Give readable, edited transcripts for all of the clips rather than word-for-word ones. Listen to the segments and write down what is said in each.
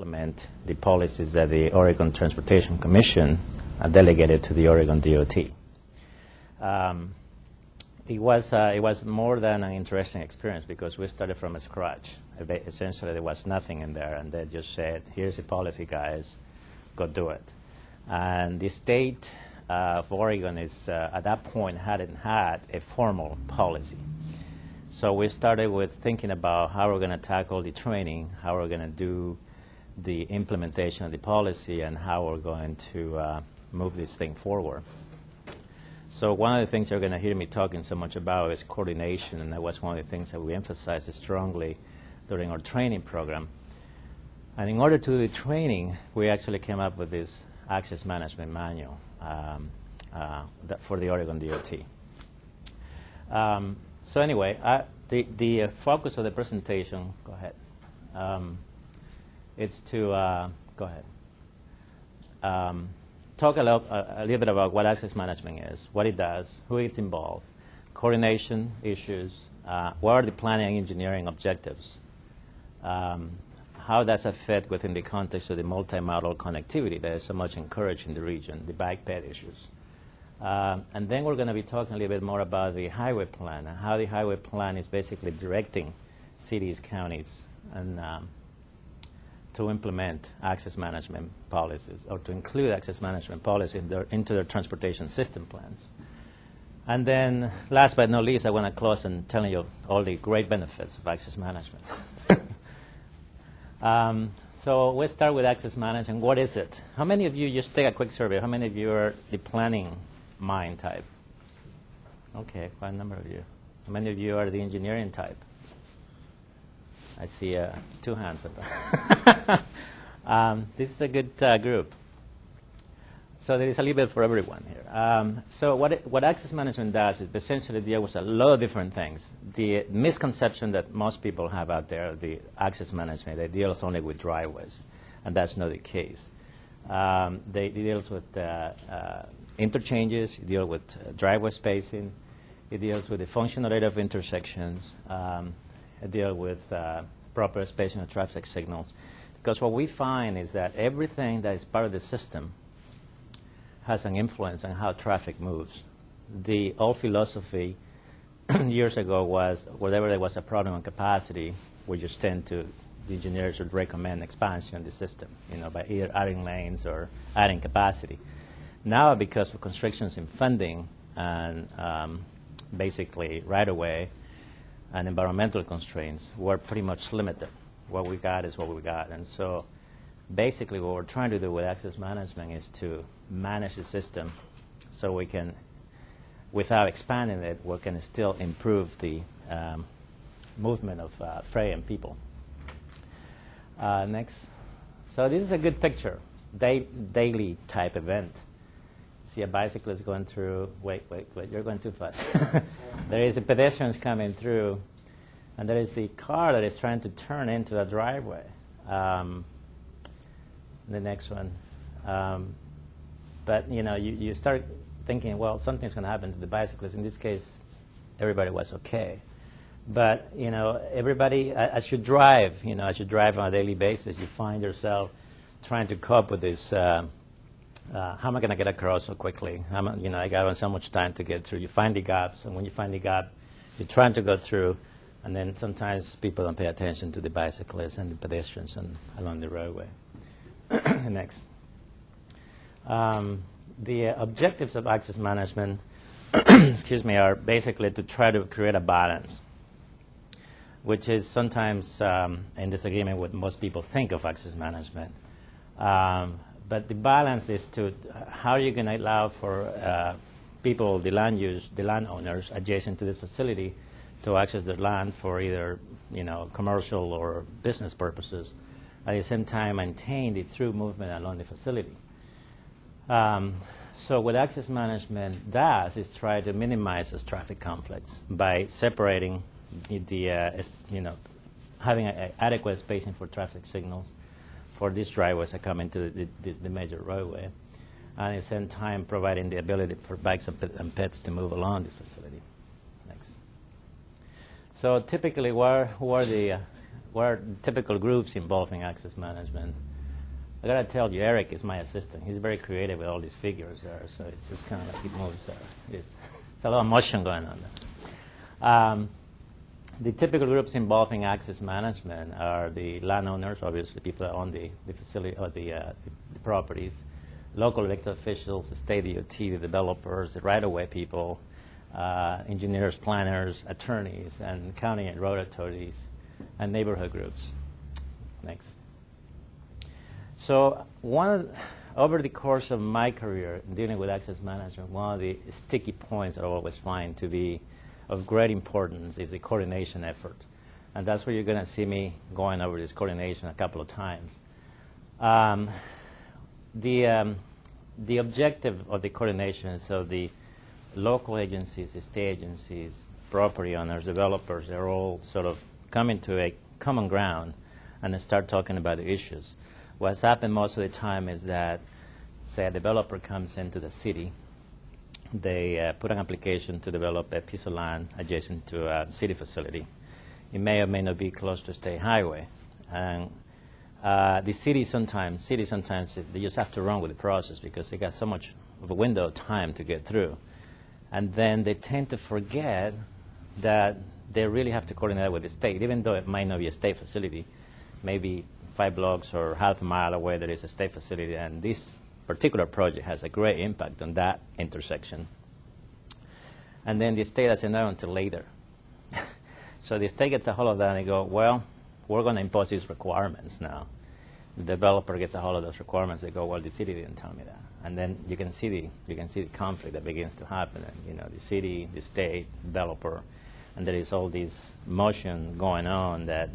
implement the policies that the Oregon Transportation Commission delegated to the Oregon DOT. It was more than an interesting experience because we started from scratch. Essentially, there was nothing in there, and they just said, here's the policy, guys, go do it. And the state of Oregon is, at that point, hadn't had a formal policy. So we started with thinking about how we're going to tackle the training, how we're going to do the implementation of the policy, and how we're going to move this thing forward. So one of the things you're going to hear me talking so much about is coordination, and that was one of the things that we emphasized strongly during our training program. And in order to do the training, we actually came up with this access management manual for the Oregon DOT. So anyway, the focus of the presentation, go ahead, it's to, go ahead, talk a little bit about what access management is, what it does, who it's involved, coordination issues, what are the planning and engineering objectives, how does that fit within the context of the multimodal connectivity that is so much encouraged in the region, the bike-ped issues. And then we're going to be talking a little bit more about the highway plan and how the highway plan is basically directing cities, counties, and to implement access management policies or to include access management policies into their transportation system plans. And then, last but not least, I want to close on telling you all the great benefits of access management. So let's start with access management. What is it? How many of you, just take a quick survey, how many of you are the planning mind type? Okay, quite a number of you. How many of you are the engineering type? I see 2 hands. This is a good group. So there is a little bit for everyone here. So what access management does is essentially deal with a lot of different things. The misconception that most people have out there of the access management, it deals only with driveways, and that's not the case. It deals with interchanges, it deals with driveway spacing, it deals with the functionality of intersections, it deals with proper spacing of traffic signals. Because what we find is that everything that is part of the system has an influence on how traffic moves. The old philosophy years ago was whenever there was a problem on capacity, we just tend to, the engineers would recommend expansion of the system, by either adding lanes or adding capacity. Now, because of constrictions in funding and basically right-of-way and environmental constraints, we're pretty much limited. What we got is what we got. And so basically what we're trying to do with access management is to manage the system so we can, without expanding it, we can still improve the movement of freight and people. Next. So this is a good picture, daily type event. See a bicyclist going through, wait, you're going too fast. There is a pedestrians coming through, and there is the car that is trying to turn into the driveway. The next one. But you start thinking, well, something's going to happen to the bicyclist. In this case, everybody was okay. But everybody, as you drive, as you drive on a daily basis, you find yourself trying to cope with this. How am I going to get across so quickly? I got so much time to get through. You find the gaps, and when you find the gap, you're trying to go through, and then sometimes people don't pay attention to the bicyclists and the pedestrians along the roadway. Next. The objectives of access management, are basically to try to create a balance, which is sometimes in disagreement with most people think of access management. But the balance is to how are you going to allow for people, the landowners adjacent to this facility, to access their land for either commercial or business purposes, at the same time maintain the through movement along the facility. So what access management does is try to minimize those traffic conflicts by separating having adequate spacing for traffic signals for these driveways that come into the major roadway, and at the same time providing the ability for bikes and pets to move along this facility. Next. So typically, who are typical groups involved in access management? I gotta tell you, Eric is my assistant. He's very creative with all these figures there, so it's just kind of like he moves there. It's a lot of motion going on there. The typical groups involved in access management are the landowners, obviously people that own the facility or the properties, local elected officials, the state DOT, the developers, the right-of-way people, engineers, planners, attorneys, and county and road authorities, and neighborhood groups. Next. So over the course of my career dealing with access management, one of the sticky points that I always find to be of great importance is the coordination effort. And that's where you're going to see me going over this coordination a couple of times. The objective of the coordination is so the local agencies, the state agencies, property owners, developers, they're all sort of coming to a common ground and then start talking about the issues. What's happened most of the time is that, say, a developer comes into the city. They put an application to develop a piece of land adjacent to a city facility. It may or may not be close to a state highway. And the city sometimes they just have to run with the process because they got so much of a window of time to get through. And then they tend to forget that they really have to coordinate with the state, even though it might not be a state facility. Maybe 5 blocks or half a mile away there is a state facility, and this particular project has a great impact on that intersection. And then the state doesn't know until later. So the state gets a hold of that and they go, well, we're going to impose these requirements now. The developer gets a hold of those requirements. They go, well, the city didn't tell me that. And then you can see the conflict that begins to happen. And, the city, the state, developer, and there is all this motion going on that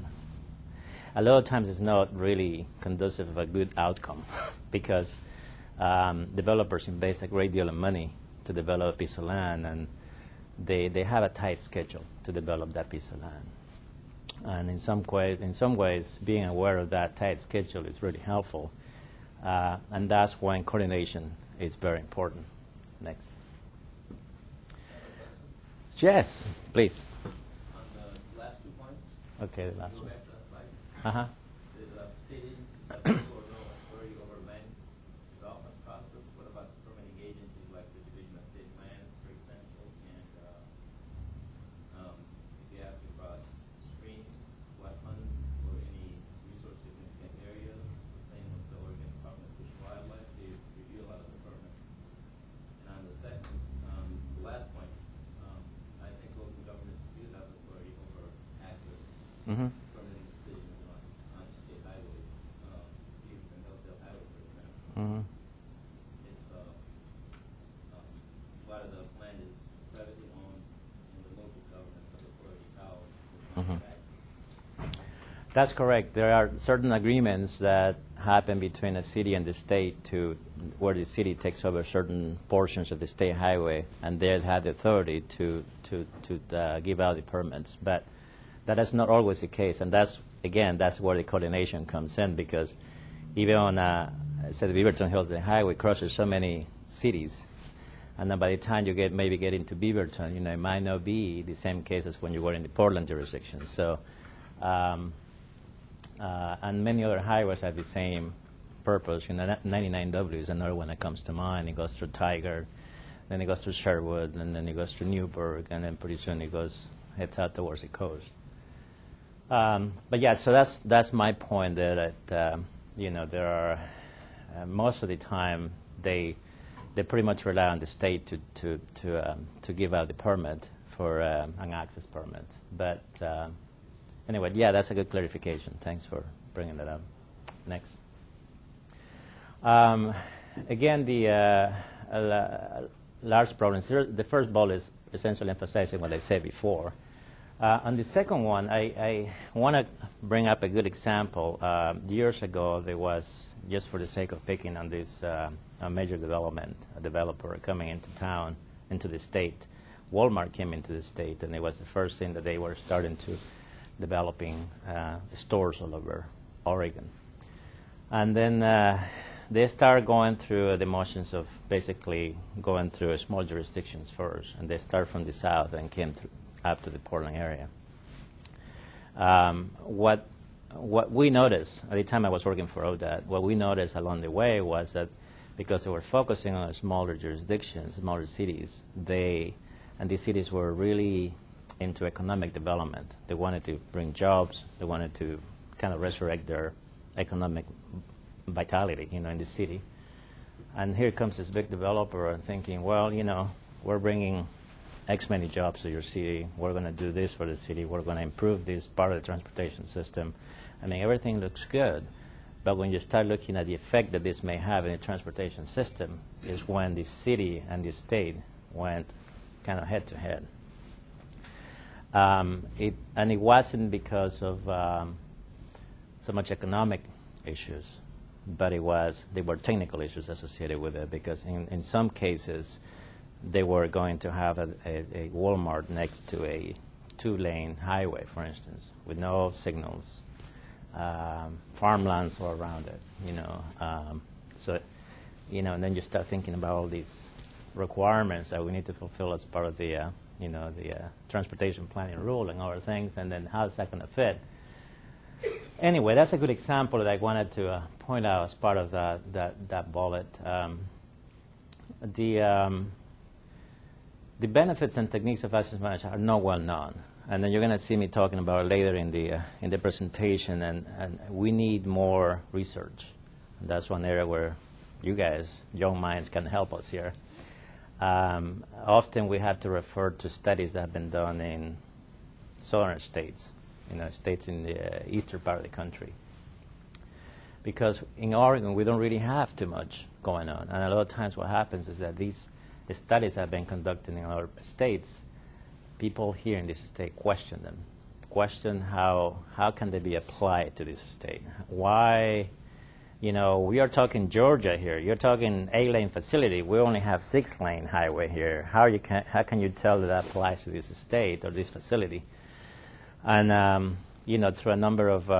a lot of times is not really conducive of a good outcome because developers invest a great deal of money to develop a piece of land, and they have a tight schedule to develop that piece of land. And in some ways, being aware of that tight schedule is really helpful, and that's when coordination is very important. Next. Yes, please. On the last 2 points. Okay, the last one. Uh-huh. The state agencies have little or no authority over land development process. What about permitting agencies like the Division of State Plans, for example? And if you have to cross streams, wetlands, or any resource significant areas, the same with the Oregon Department of Fish and Wildlife, they review a lot of the permits. And on the second, the last point, I think local governments do have authority over access. Mm-hmm. Mm-hmm. It's a lot of the land is privately owned, and the local governments have authority power to access. That's correct. There are certain agreements that happen between a city and the state to where the city takes over certain portions of the state highway, and they'll have the authority to give out the permits. But that is not always the case, and that's where the coordination comes in, because even on so the Beaverton Hills Highway crosses so many cities, and then by the time you get into Beaverton, it might not be the same case as when you were in the Portland jurisdiction. So, and many other highways have the same purpose. 99W is another one that comes to mind. It goes through Tiger, then it goes through Sherwood, and then it goes through Newburgh, and then pretty soon it heads out towards the coast. But yeah, so that's my point, that there are most of the time they pretty much rely on the state to give out the permit for an access permit. But anyway, yeah, that's a good clarification. Thanks for bringing that up. Next. Again, the large problems. The first ball is essentially emphasizing what I said before. On the second one, I want to bring up a good example. Years ago, there was, just for the sake of picking on this a major development, a developer coming into town, into the state. Walmart came into the state, and it was the first thing that they were starting to developing stores all over Oregon. And then they started going through the motions of basically going through small jurisdictions first, and they started from the south and came up to the Portland area. What what we noticed at the time I was working for ODOT, what we noticed along the way was that because they were focusing on smaller jurisdictions, smaller cities, and these cities were really into economic development. They wanted to bring jobs. They wanted to kind of resurrect their economic vitality, in the city. And here comes this big developer thinking, well, we're bringing X many jobs to your city. We're going to do this for the city. We're going to improve this part of the transportation system. I mean, everything looks good. But when you start looking at the effect that this may have in the transportation system is when the city and the state went kind of head to head. And it wasn't because of so much economic issues, but they were technical issues associated with it, because in some cases they were going to have a Walmart next to a 2-lane highway, for instance, with no signals, farmlands all around it, and then you start thinking about all these requirements that we need to fulfill as part of the transportation planning rule and other things, and then how's that going to fit? Anyway, that's a good example that I wanted to point out as part of that bullet. The benefits and techniques of access management are not well known, and then you're going to see me talking about it later in the presentation. And we need more research. And that's one area where you guys, young minds, can help us here. Often we have to refer to studies that have been done in southern states, states in the eastern part of the country. Because in Oregon, we don't really have too much going on. And a lot of times what happens is that these studies have been conducted in other states. People here in this state question them, question how can they be applied to this state. Why, we are talking Georgia here. You're talking 8-lane facility. We only have 6-lane highway here. How can you tell that applies to this state or this facility? And, through a number of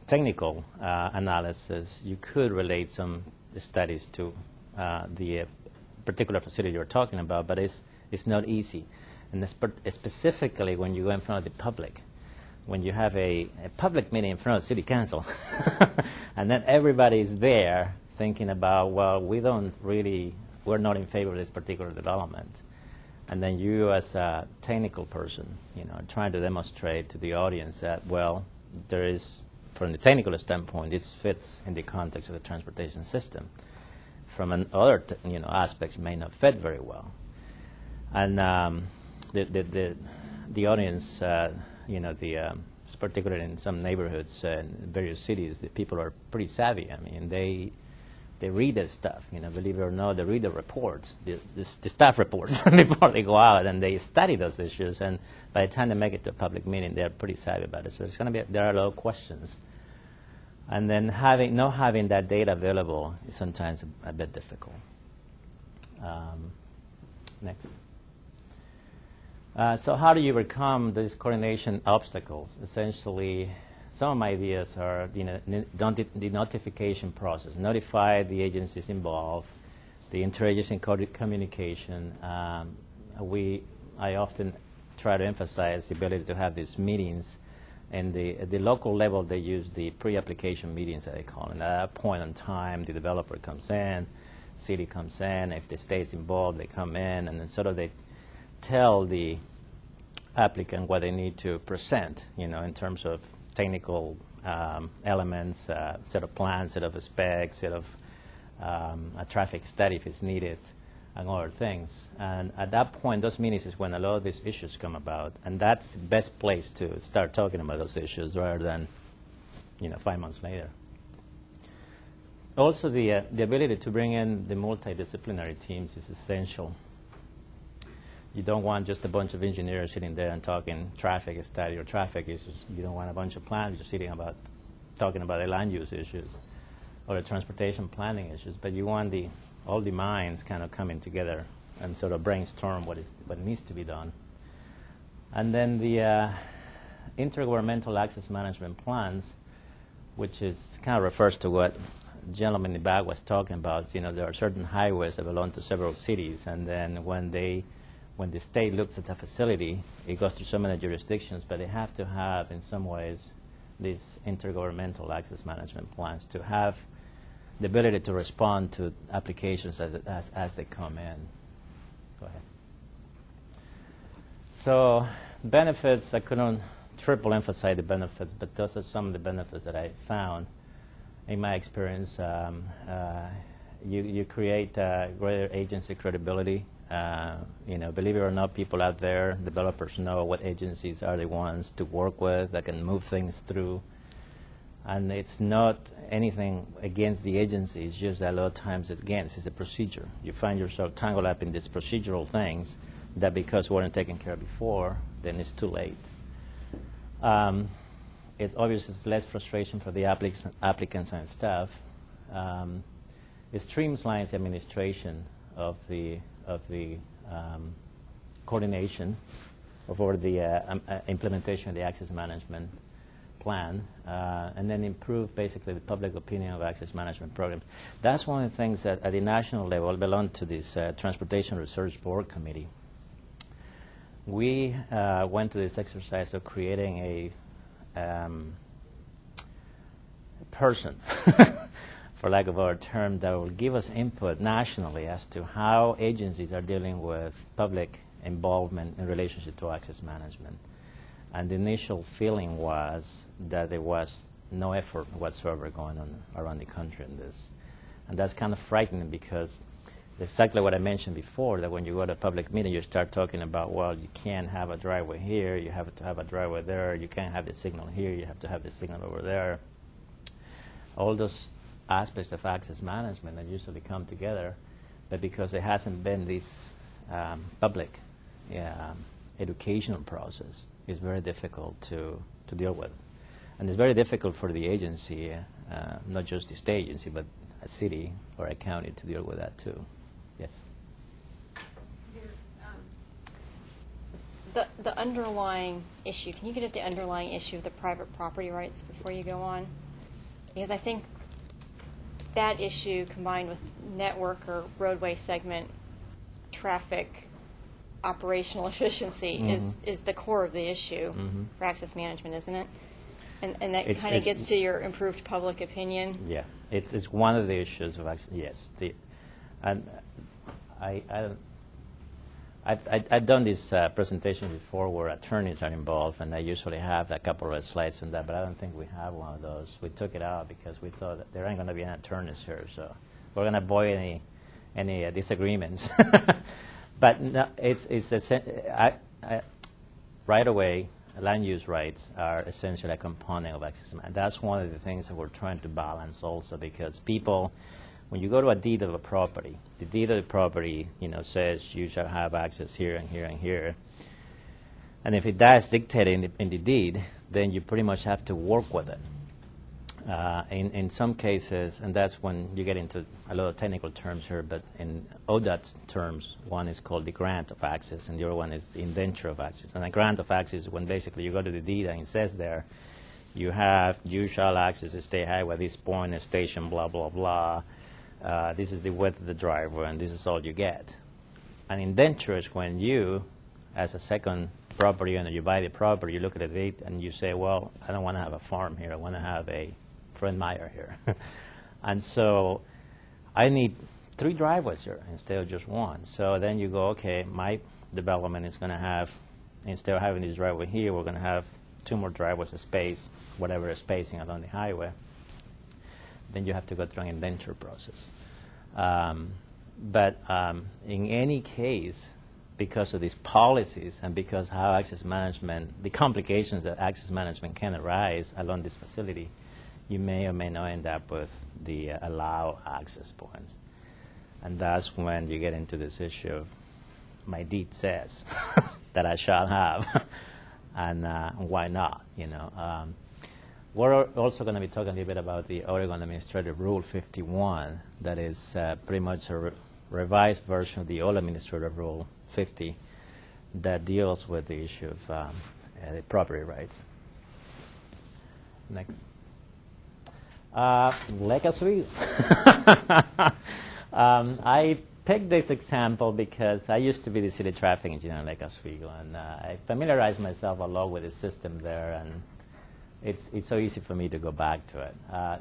technical analysis, you could relate some studies to the particular facility you're talking about, but it's not easy. And specifically when you go in front of the public, when you have a public meeting in front of city council, and then everybody is there thinking about, well, we're not in favor of this particular development. And then you as a technical person, trying to demonstrate to the audience that, well, there is, from the technical standpoint, this fits in the context of the transportation system. From other aspects may not fit very well. And the audience, particularly in some neighborhoods and various cities, the people are pretty savvy. I mean, they read this stuff, believe it or not, they read the reports, the staff reports before they go out, and they study those issues. And by the time they make it to a public meeting, they're pretty savvy about it. So there are a lot of questions. And then not having that data available is sometimes a bit difficult. Next. So how do you overcome these coordination obstacles? Essentially, some of my ideas are the notification process. Notify the agencies involved, the interagency communication. I often try to emphasize the ability to have these meetings. And at the local level, they use the pre-application meetings, that they call it. And at that point in time, the developer comes in, city comes in. If the state's involved, they come in, and then sort of they tell the applicant what they need to present, in terms of technical elements, set of plans, set of specs, set of a traffic study if it's needed, and other things. And at that point, those meetings is when a lot of these issues come about, and that's the best place to start talking about those issues rather than, 5 months later. Also, the ability to bring in the multidisciplinary teams is essential. You don't want just a bunch of engineers sitting there and talking traffic study or traffic issues. You don't want a bunch of planners just talking about the land use issues or the transportation planning issues, but you want all the minds kind of coming together and sort of brainstorm what needs to be done. And then the intergovernmental access management plans, which kind of refers to what the gentleman in the back was talking about. There are certain highways that belong to several cities, and then when the state looks at a facility, it goes through so many jurisdictions, but they have to have, in some ways, these intergovernmental access management plans to have the ability to respond to applications as they come in. Go ahead. So benefits, I couldn't triple emphasize the benefits, but those are some of the benefits that I found in my experience. You create greater agency credibility. Believe it or not, people out there, developers know what agencies are the ones to work with that can move things through. And it's not anything against the agency, it's just that a lot of times it's a procedure. You find yourself tangled up in these procedural things that because weren't taken care of before, then it's too late. It's obviously less frustration for the applicants and staff. It streamlines the administration of the coordination over the implementation of the access management plan, and then improve basically the public opinion of access management programs. That's one of the things that at the national level belong to this Transportation Research Board Committee. We went to this exercise of creating a person, for lack of a better term, that will give us input nationally as to how agencies are dealing with public involvement in relationship to access management. And the initial feeling was that there was no effort whatsoever going on around the country in this. And that's kind of frightening because exactly what I mentioned before, that when you go to a public meeting, you start talking about, well, you can't have a driveway here, you have to have a driveway there, you can't have the signal here, you have to have the signal over there. All those aspects of access management that usually come together, but because there hasn't been this public educational process, it's very difficult to deal with. And it's very difficult for the agency, not just the state agency, but a city or a county to deal with that too. Yes? The underlying issue, can you get at the underlying issue of the private property rights before you go on? Because I think that issue combined with network or roadway segment traffic operational efficiency is the core of the issue for access management, isn't it? And that kind of gets to your improved public opinion. Yeah, it's one of the issues of access. Yes, and I've done this presentation before where attorneys are involved, and I usually have a couple of slides on that, but I don't think we have one of those. We took it out because we thought that there ain't going to be any attorneys here, so we're going to avoid any disagreements. But no, right away, land use rights are essentially a component of access management. That's one of the things that we're trying to balance also, because people, when you go to a deed of a property, the deed of the property, says you shall have access here and here and here. And if that's dictated in the deed, then you pretty much have to work with it. In some cases, and that's when you get into a lot of technical terms here, but in ODOT terms, one is called the grant of access, and the other one is the indenture of access. And a grant of access is when basically you go to the deed and it says there, you shall access the state highway at this point, a station, blah, blah, blah. This is the width of the driveway, and this is all you get. An indenture is when you, as a second property owner, you buy the property, you look at the deed, and you say, well, I don't want to have a farm here. I want to have a Fred Meyer here. And so I need 3 driveways here instead of just one. So then you go, okay, my development is going to have, instead of having this driveway here, we're going to have 2 more driveways of space, whatever is spacing along the highway. Then you have to go through an indenture process. But in any case, because of these policies and because how access management, the complications that access management can arise along this facility, you may or may not end up with the allow access points. And that's when you get into this issue of my deed says that I shall have, and why not, We're also going to be talking a little bit about the Oregon Administrative Rule 51, that is pretty much a revised version of the old Administrative Rule 50 that deals with the issue of the property rights. Next. Lake Oswego. I picked this example because I used to be the city traffic engineer in Lake Oswego, and I familiarized myself a lot with the system there, and it's so easy for me to go back to it.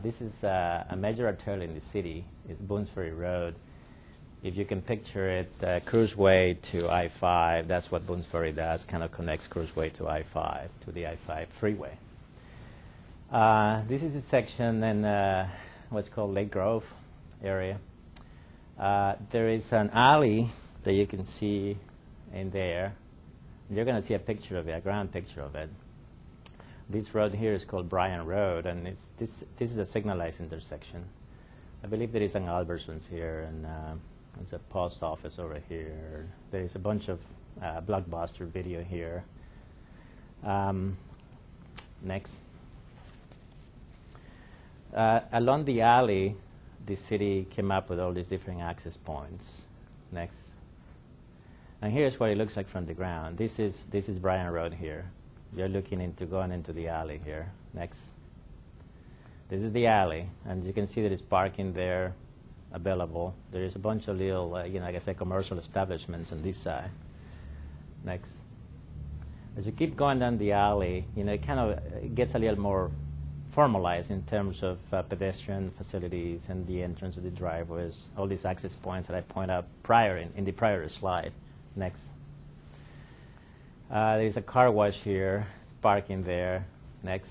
This is a major artery in the city. It's Boones Ferry Road. If you can picture it, Cruiseway to I-5, that's what Boones Ferry does, kind of connects Cruiseway to I-5, to the I-5 freeway. This is a section in what's called Lake Grove area. There is an alley that you can see in there. You're going to see a picture of it, a ground picture of it. This road here is called Bryan Road, and this is a signalized intersection. I believe there is an Albertsons here, and there's a post office over here. There is a bunch of Blockbuster video here. Next. Along the alley, the city came up with all these different access points. Next. And here's what it looks like from the ground. This is Bryan Road here. You're looking into going into the alley here. Next. This is the alley, and you can see there is parking there available. There is a bunch of little, like I said, commercial establishments on this side. Next. As you keep going down the alley, it kind of gets a little more formalized in terms of pedestrian facilities and the entrance of the driveways, all these access points that I point out in the prior slide. Next. There's a car wash here, parking there. Next.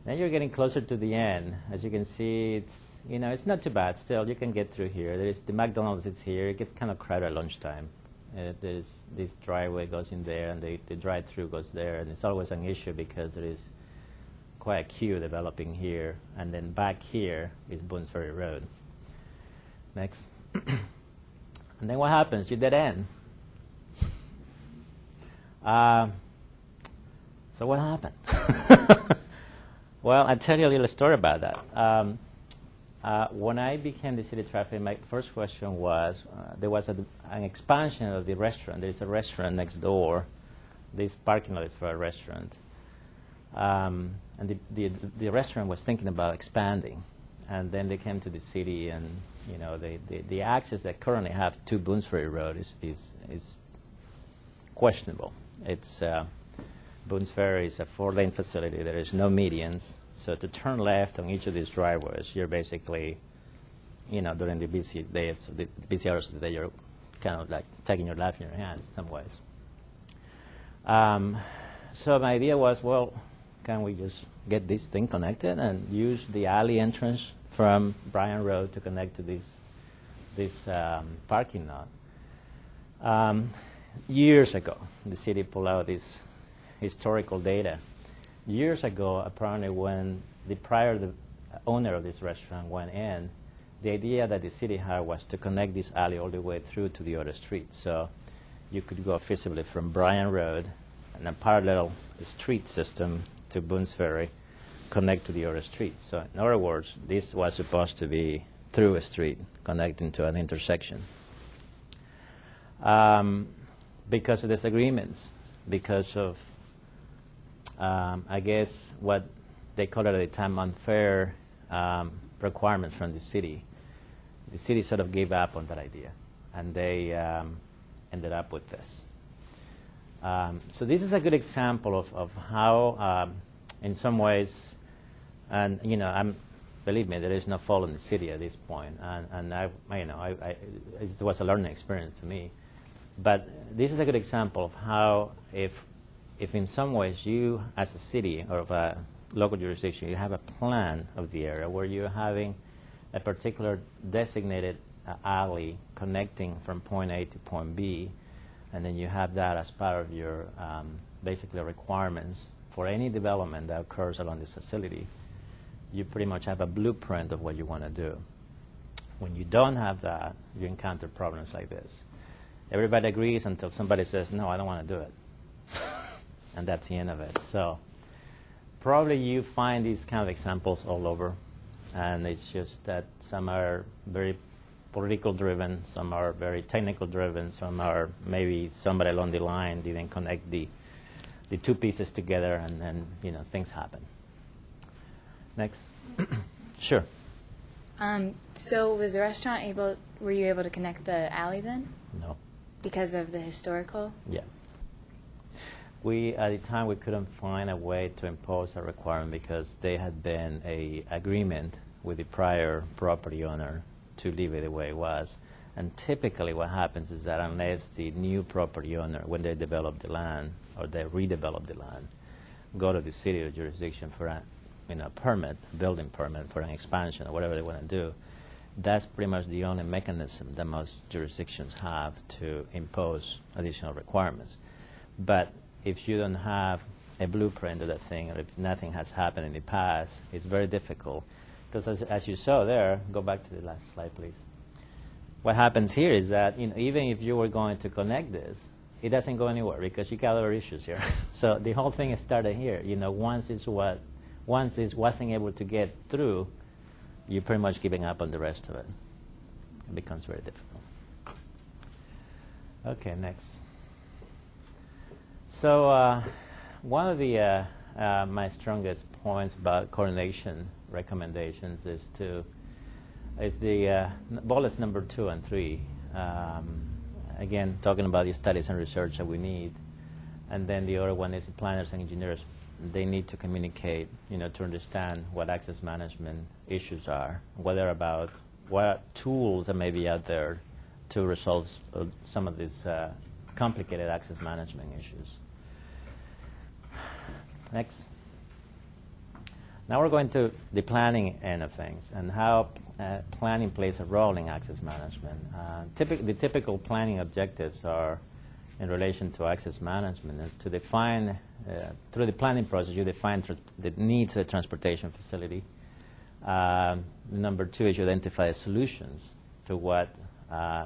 Then you're getting closer to the end. As you can see, it's not too bad. Still, you can get through here. The McDonald's is here. It gets kind of crowded at lunchtime. There's this driveway goes in there, and the drive-through goes there, and it's always an issue because there is quite a queue developing here, and then back here is Boones Ferry Road. Next. And then what happens? You dead end. So what happened? Well, I'll tell you a little story about that. When I became the city traffic, my first question was, there was an expansion of the restaurant. There's a restaurant next door. This parking lot is for a restaurant. And the restaurant was thinking about expanding. And then they came to the city, and the access that currently have to Boones Ferry Road is questionable. It's Boones Ferry is a 4-lane facility. There is no medians. So to turn left on each of these driveways, you're basically, during the busy days, the busy hours of the day, you're kind of like taking your life in your hands in some ways. So my idea was, well, can we just get this thing connected and use the alley entrance from Bryan Road to connect to this parking lot? Years ago, the city pulled out this historical data. Years ago, apparently, when the owner of this restaurant went in, the idea that the city had was to connect this alley all the way through to the other street. So you could go feasibly from Bryan Road and a parallel street system to Boones Ferry, connect to the other street. So in other words, this was supposed to be through a street connecting to an intersection. Because of disagreements, because of, I guess, what they called it at the time unfair requirements from the city sort of gave up on that idea, and they ended up with this. So this is a good example of how, in some ways, and believe me, there is no fault in the city at this point, and it was a learning experience to me. But this is a good example of how, if in some ways you, as a city or of a local jurisdiction, you have a plan of the area where you're having a particular designated alley connecting from point A to point B, and then you have that as part of your basically requirements for any development that occurs along this facility, you pretty much have a blueprint of what you want to do. When you don't have that, you encounter problems like this. Everybody agrees until somebody says, no, I don't want to do it. And that's the end of it. So probably you find these kind of examples all over. And it's just that some are very political driven, some are very technical driven, some are maybe somebody along the line didn't connect the two pieces together, and then things happen. Next. Sure. So was the restaurant were you able to connect the alley then? No. Because of the historical? Yeah. We, at the time, we couldn't find a way to impose a requirement because there had been a agreement with the prior property owner to leave it the way it was. And typically what happens is that unless the new property owner, when they develop the land or they redevelop the land, go to the city or jurisdiction for a permit, building permit for an expansion or whatever they want to do, that's pretty much the only mechanism that most jurisdictions have to impose additional requirements. But if you don't have a blueprint of that thing, or if nothing has happened in the past, it's very difficult. Because as you saw there, go back to the last slide, please. What happens here is that even if you were going to connect this, it doesn't go anywhere because you got other issues here. So the whole thing started here. Once this wasn't able to get through, you're pretty much giving up on the rest of it. It becomes very difficult. Okay, next. So one of the my strongest points about coordination recommendations is the bullets number 2 and 3. Again, talking about the studies and research that we need. And then the other one is the planners and engineers. They need to communicate, to understand what access management issues are, what they're about, what tools that may be out there to resolve some of these complicated access management issues. Next. Now we're going to the planning end of things and how planning plays a role in access management. The typical planning objectives are in relation to access management. To define, through the planning process, you define the needs of the transportation facility. Number 2 is you identify solutions to what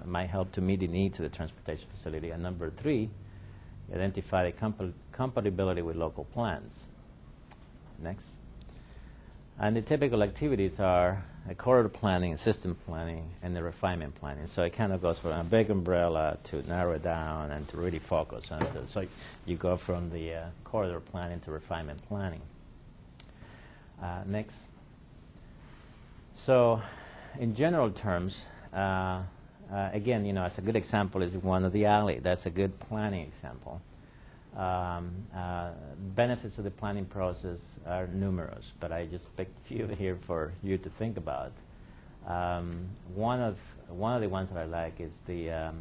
might help to meet the needs of the transportation facility. And number 3, you identify the compatibility with local plans. Next. And the typical activities are corridor planning, system planning, and the refinement planning. So it kind of goes from a big umbrella to narrow it down and to really focus on it. So you go from the corridor planning to refinement planning. Next. So in general terms, again, as a good example is one of the alley. That's a good planning example. Benefits of the planning process are numerous, but I just picked a few here for you to think about. One of the ones that I like is the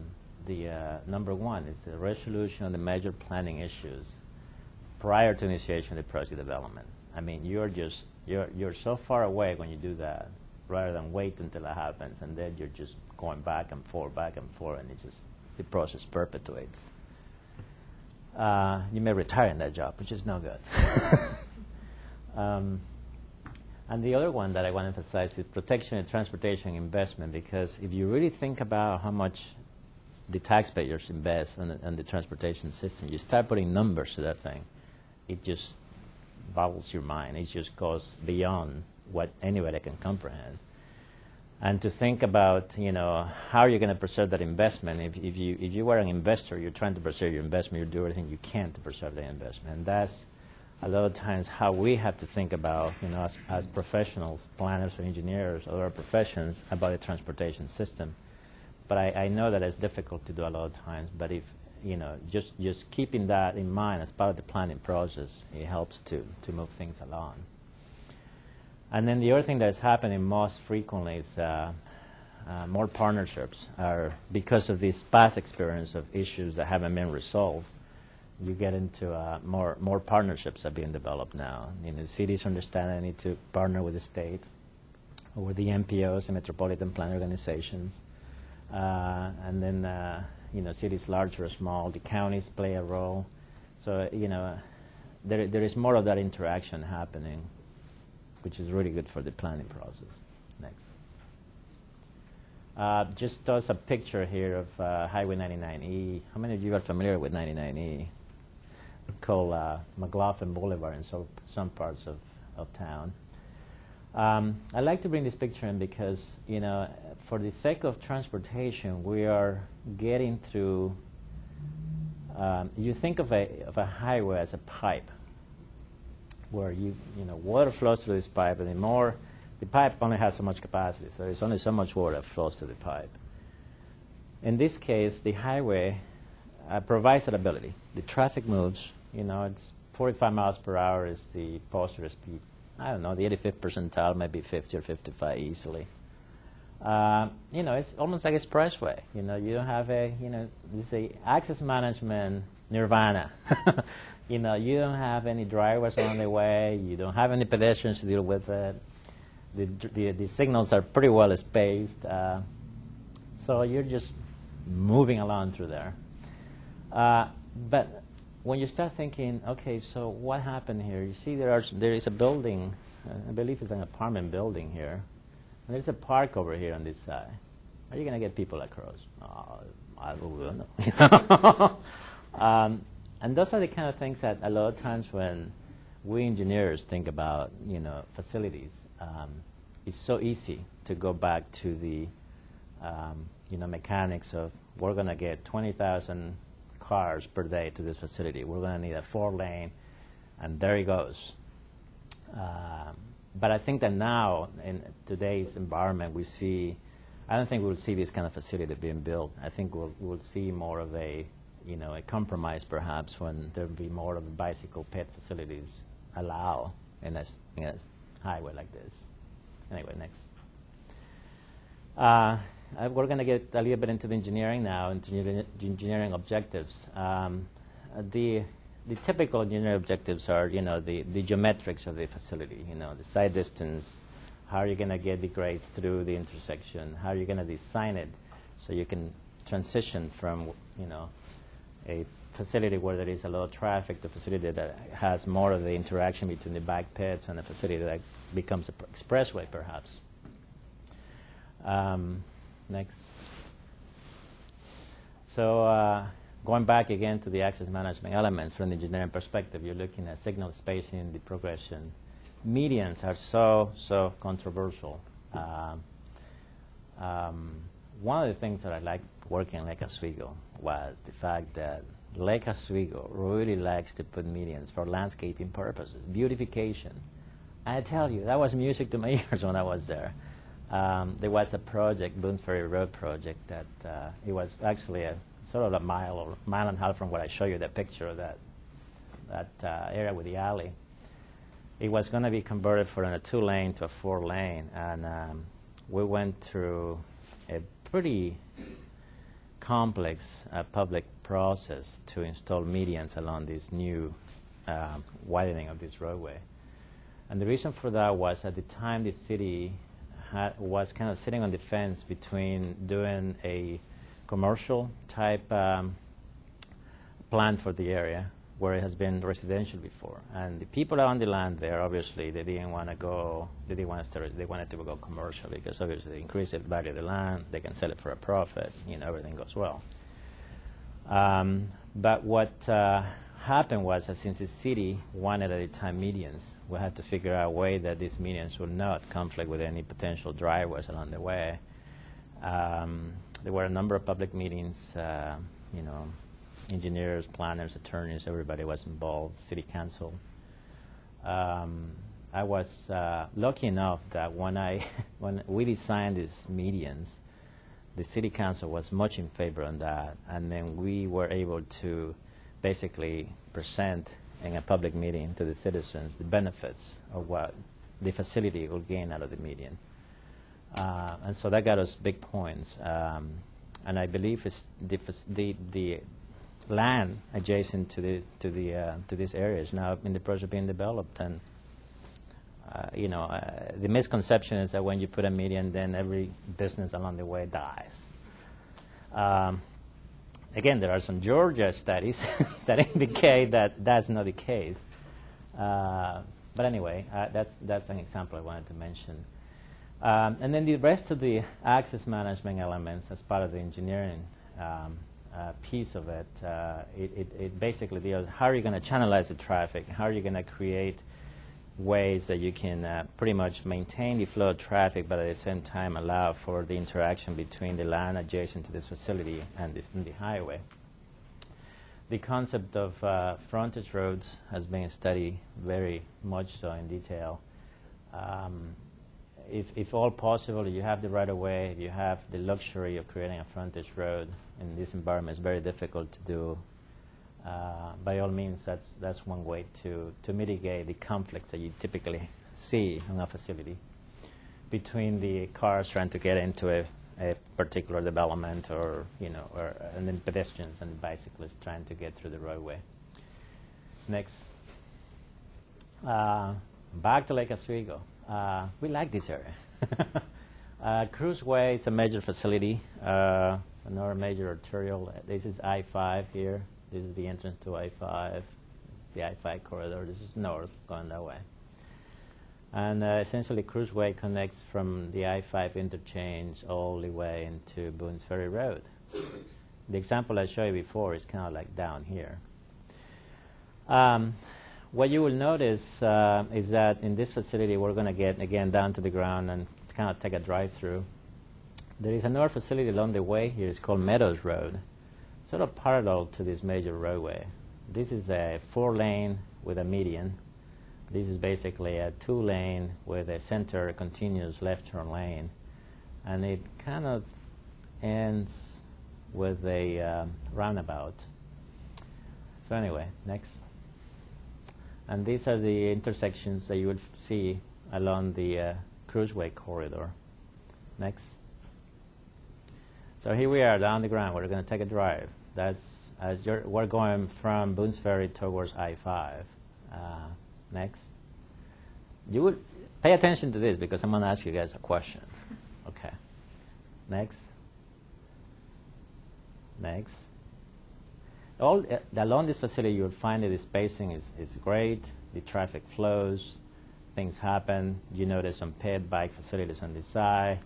number 1 is the resolution of the major planning issues prior to initiation of the project development. I mean, you're so far away when you do that, rather than wait until it happens, and then you're just going back and forth, and the process perpetuates. You may retire in that job, which is no good. And the other one that I want to emphasize is protection and transportation investment, because if you really think about how much the taxpayers invest in the transportation system, you start putting numbers to that thing, it just boggles your mind. It just goes beyond what anybody can comprehend. And to think about, how you're going to preserve that investment. If you were an investor, you're trying to preserve your investment, you do everything you can to preserve the investment. And that's a lot of times how we have to think about, as professionals, planners or engineers, or other professions, about the transportation system. But I know that it's difficult to do a lot of times. But if, just keeping that in mind as part of the planning process, it helps to move things along. And then the other thing that's happening most frequently is more partnerships. Because of this past experience of issues that haven't been resolved, you get into more partnerships are being developed now. Cities understand they need to partner with the state, or with the MPOs, the Metropolitan Plan Organizations. And then, cities large or small, the counties play a role. So, there is more of that interaction happening, which is really good for the planning process. Next. Just toss a picture here of Highway 99E. How many of you are familiar with 99E? Called McLaughlin Boulevard in some parts of town. I like to bring this picture in because, for the sake of transportation, we are getting through, you think of a highway as a pipe, where water flows through this pipe, and the pipe only has so much capacity, so there's only so much water that flows through the pipe. In this case, the highway provides that ability. The traffic moves, You know, it's 45 miles per hour is the posterior speed. I don't know, the 85th percentile, maybe 50 or 55 easily. You know, it's almost like expressway. You know, you don't have it's a access management nirvana. You know, you don't have any drivers along the way. You don't have any pedestrians to deal with it. The signals are pretty well spaced. So you're just moving along through there. But when you start thinking, okay, so what happened here? You see there is a building, I believe it's an apartment building here. And there's a park over here on this side. Are you going to get people across? I don't know. And those are the kind of things that a lot of times when we engineers think about, you know, facilities, it's so easy to go back to the, you know, mechanics of we're going to get 20,000 cars per day to this facility. We're going to need a 4-lane, and there it goes. But I think that now, in today's environment, I don't think we'll see this kind of facility being built. I think we'll see more of a, you know, a compromise perhaps when there'll be more of the bicycle ped facilities allow in a highway like this. Anyway, next. We're going to get a little bit into the engineering now, into engineering objectives. The typical engineering objectives are, you know, the geometrics of the facility, you know, the side distance, how are you going to get the grades through the intersection, how are you going to design it so you can transition from, you know, a facility where there is a lot of traffic to a facility that has more of the interaction between the bike peds and a facility that becomes an expressway, perhaps. Next. So going back again to the access management elements from the engineering perspective, you're looking at signal spacing, the progression. Medians are so controversial. One of the things that I liked working in Lake Oswego was the fact that Lake Oswego really likes to put medians for landscaping purposes, beautification. I tell you, that was music to my ears when I was there. There was a project, Boone Ferry Road project, that it was actually a sort of a mile or mile and a half from what I show you, that picture of that area with the alley. It was going to be converted from a 2-lane to a 4-lane, and we went through a pretty complex public process to install medians along this new widening of this roadway. And the reason for that was at the time the city was kind of sitting on the fence between doing a commercial type plan for the area where it has been residential before. And the people on the land there, obviously, they didn't want to go, they wanted to go commercial because obviously they increase the value of the land, they can sell it for a profit, you know, everything goes well. But what happened was that since the city wanted at the time medians, we had to figure out a way that these medians would not conflict with any potential drivers along the way. There were a number of public meetings, you know, engineers, planners, attorneys, everybody was involved, city council. I was lucky enough that when we designed these medians, the city council was much in favor on that, and then we were able to basically present in a public meeting to the citizens the benefits of what the facility will gain out of the median. And so that got us big points. And I believe it's the land adjacent to this area is now in the process of being developed. And you know, the misconception is that when you put a median, then every business along the way dies. Again, there are some Georgia studies that indicate that that's not the case. But anyway, that's an example I wanted to mention. And then the rest of the access management elements as part of the engineering piece of it, it basically deals how are you going to channelize the traffic, how are you going to create ways that you can pretty much maintain the flow of traffic but at the same time allow for the interaction between the land adjacent to this facility and the highway. The concept of frontage roads has been studied very much so in detail. If all possible, you have the right of way, you have the luxury of creating a frontage road in this environment, it's very difficult to do by all means, that's one way to mitigate the conflicts that you typically see in a facility between the cars trying to get into a particular development, or and then pedestrians and bicyclists trying to get through the roadway. Next. Back to Lake Oswego. We like this area. Cruiseway is a major facility, another major arterial. This is I-5 here. This is the entrance to I-5. The I-5 corridor. This is north, going that way. And essentially, Cruiseway connects from the I-5 interchange all the way into Boone's Ferry Road. The example I showed you before is kind of like down here. What you will notice is that in this facility, we're going to get, again, down to the ground and kind of take a drive-through. There is another facility along the way here. It's called Meadows Road, sort of parallel to this major roadway. This is a 4-lane with a median. This is basically a 2-lane with a center continuous left-turn lane. And it kind of ends with a roundabout. So anyway, next. And these are the intersections that you would see along the Cruiseway corridor. Next. So here we are down the ground. We're going to take a drive. We're going from Boone's Ferry towards I-5. Next. You would pay attention to this because I'm going to ask you guys a question. Okay. Next. Next. Along this facility, you'll find that the spacing is great. The traffic flows. Things happen. You notice some ped bike facilities on this side.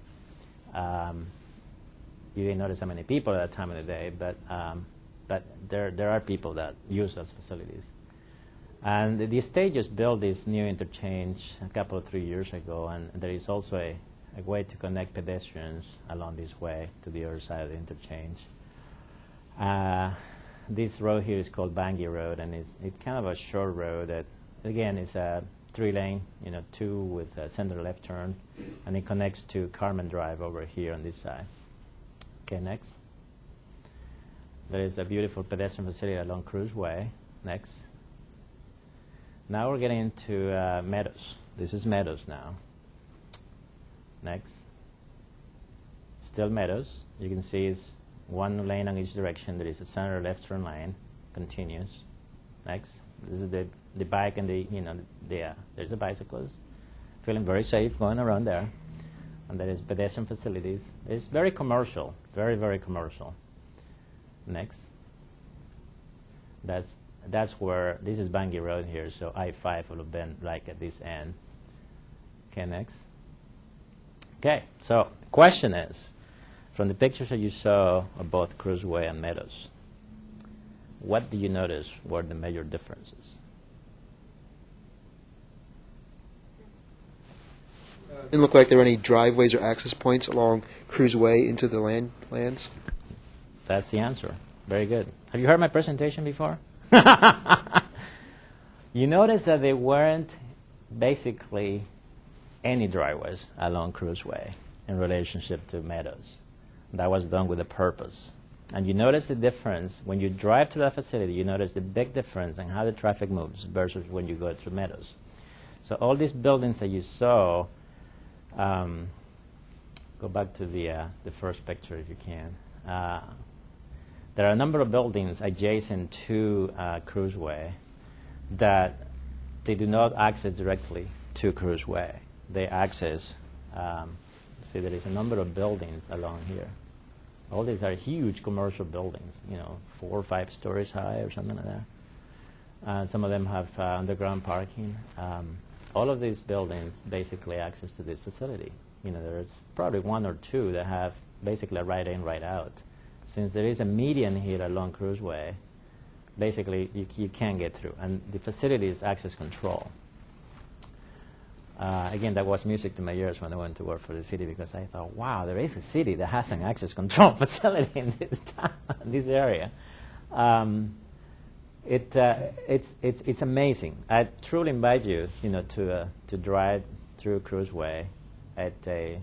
You didn't notice how many people at that time of the day, but there are people that use those facilities. And the state just built this new interchange a couple of 3 years ago, and there is also a way to connect pedestrians along this way to the other side of the interchange. This road here is called Bangui Road, and it's kind of a short road that, again, is a 3-lane, 2 with a center left turn, and it connects to Carmen Drive over here on this side. Okay, next. There is a beautiful pedestrian facility along Cruiseway. Next. Now we're getting into Meadows. This is Meadows now. Next. Still Meadows. You can see it's 1 lane on each direction. There is a center left turn lane. Continuous. Next. This is the bike and there's a bicyclist. Feeling very safe going around there. And there is pedestrian facilities. It's very commercial. Very, very commercial. Next. That's where, this is Bangui Road here, so I-5 will have been like at this end. Okay, next. Okay, so the question is, from the pictures that you saw of both Cruiseway and Meadows, what do you notice were the major differences? Didn't look like there were any driveways or access points along Cruiseway into the lands. That's the answer. Very good. Have you heard my presentation before? You notice that there weren't basically any driveways along Cruiseway in relationship to Meadows. That was done with a purpose. And you notice the difference. When you drive to that facility, you notice the big difference in how the traffic moves versus when you go through Meadows. So all these buildings that you saw, go back to the first picture if you can. There are a number of buildings adjacent to Cruiseway that they do not access directly to Cruiseway. They access, see there is a number of buildings along here. All these are huge commercial buildings, 4 or 5 stories high or something like that. Some of them have underground parking. All of these buildings basically access to this facility. There's probably 1 or 2 that have basically a right in, right out. Since there is a median here along Cruiseway, basically you can't get through. And the facility is access control. Again, that was music to my ears when I went to work for the city because I thought, wow, there is a city that has an access control facility in this town, this area. It's amazing. I truly invite you, to drive through Cruiseway at the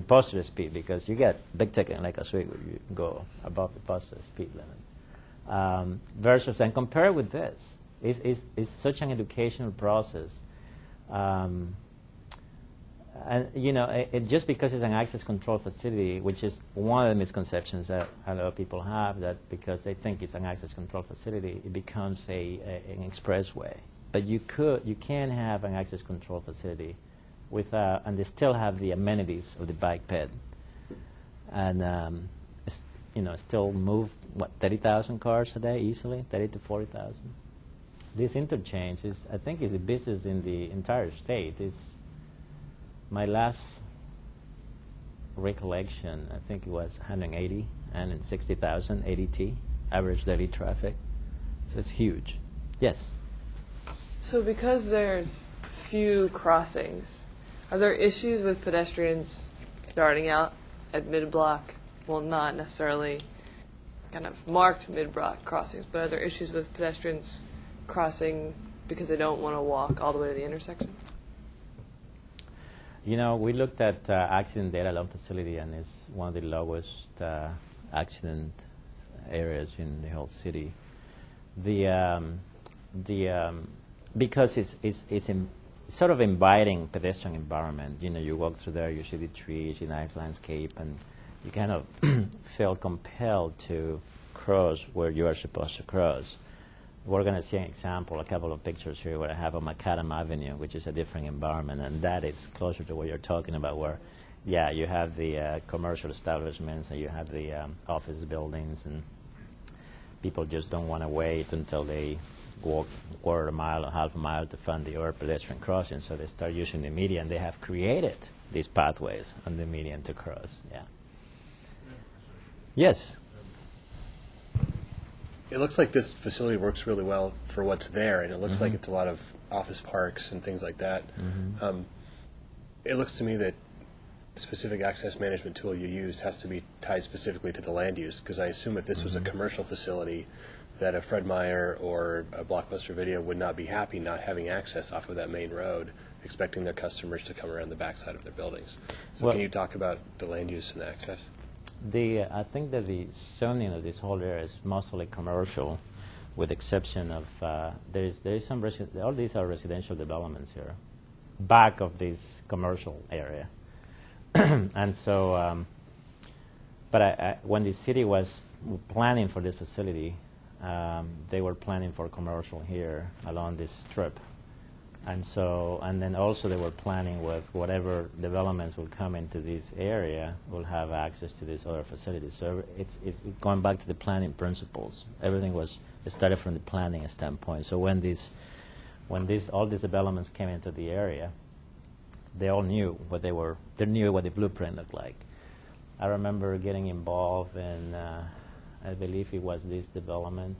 positive speed because you get big ticket like Oswego. You go above the positive speed limit. versus, and compare it with this. It's such an educational process. And, you know, just because it's an access control facility, which is one of the misconceptions that a lot of people have, that because they think it's an access control facility, it becomes an expressway. But you can have an access control facility without, and they still have the amenities of the bike ped. And, you know, still move, 30,000 cars a day easily, 30 to 40,000. This interchange is, I think, is a business in the entire state. It's my last recollection, I think it was 160,000 ADT, average daily traffic. So it's huge. Yes? So because there's few crossings, are there issues with pedestrians starting out at mid-block? Well, not necessarily kind of marked mid-block crossings, but are there issues with pedestrians crossing because they don't want to walk all the way to the intersection? You know, we looked at accident data along facility, and it's one of the lowest accident areas in the whole city. Because it's sort of inviting pedestrian environment. You know, you walk through there, you see the trees, the nice landscape, and you kind of feel compelled to cross where you are supposed to cross. We're going to see an example, a couple of pictures here where I have on Macadam Avenue, which is a different environment, and that is closer to what you're talking about, where, yeah, you have the commercial establishments and you have the office buildings, and people just don't want to wait until they walk quarter mile or half a mile to find the other pedestrian crossing, so they start using the median. They have created these pathways on the median to cross, yeah. Yes? It looks like this facility works really well for what's there, and it looks like it's a lot of office parks and things like that. It looks to me that the specific access management tool you used has to be tied specifically to the land use, because I assume if this was a commercial facility, that a Fred Meyer or a Blockbuster Video would not be happy not having access off of that main road, expecting their customers to come around the backside of their buildings. So Well, can you talk about the land use and access? I think that the zoning of this whole area is mostly commercial, with exception of there is some all these are residential developments here, back of this commercial area, and so. But when the city was planning for this facility, they were planning for commercial here along this strip. And so, and then also they were planning with whatever developments will come into this area will have access to these other facilities. So it's going back to the planning principles. Everything was started from the planning standpoint. So when all these developments came into the area, they all knew what they were. They knew what the blueprint looked like. I remember getting involved in, I believe it was this development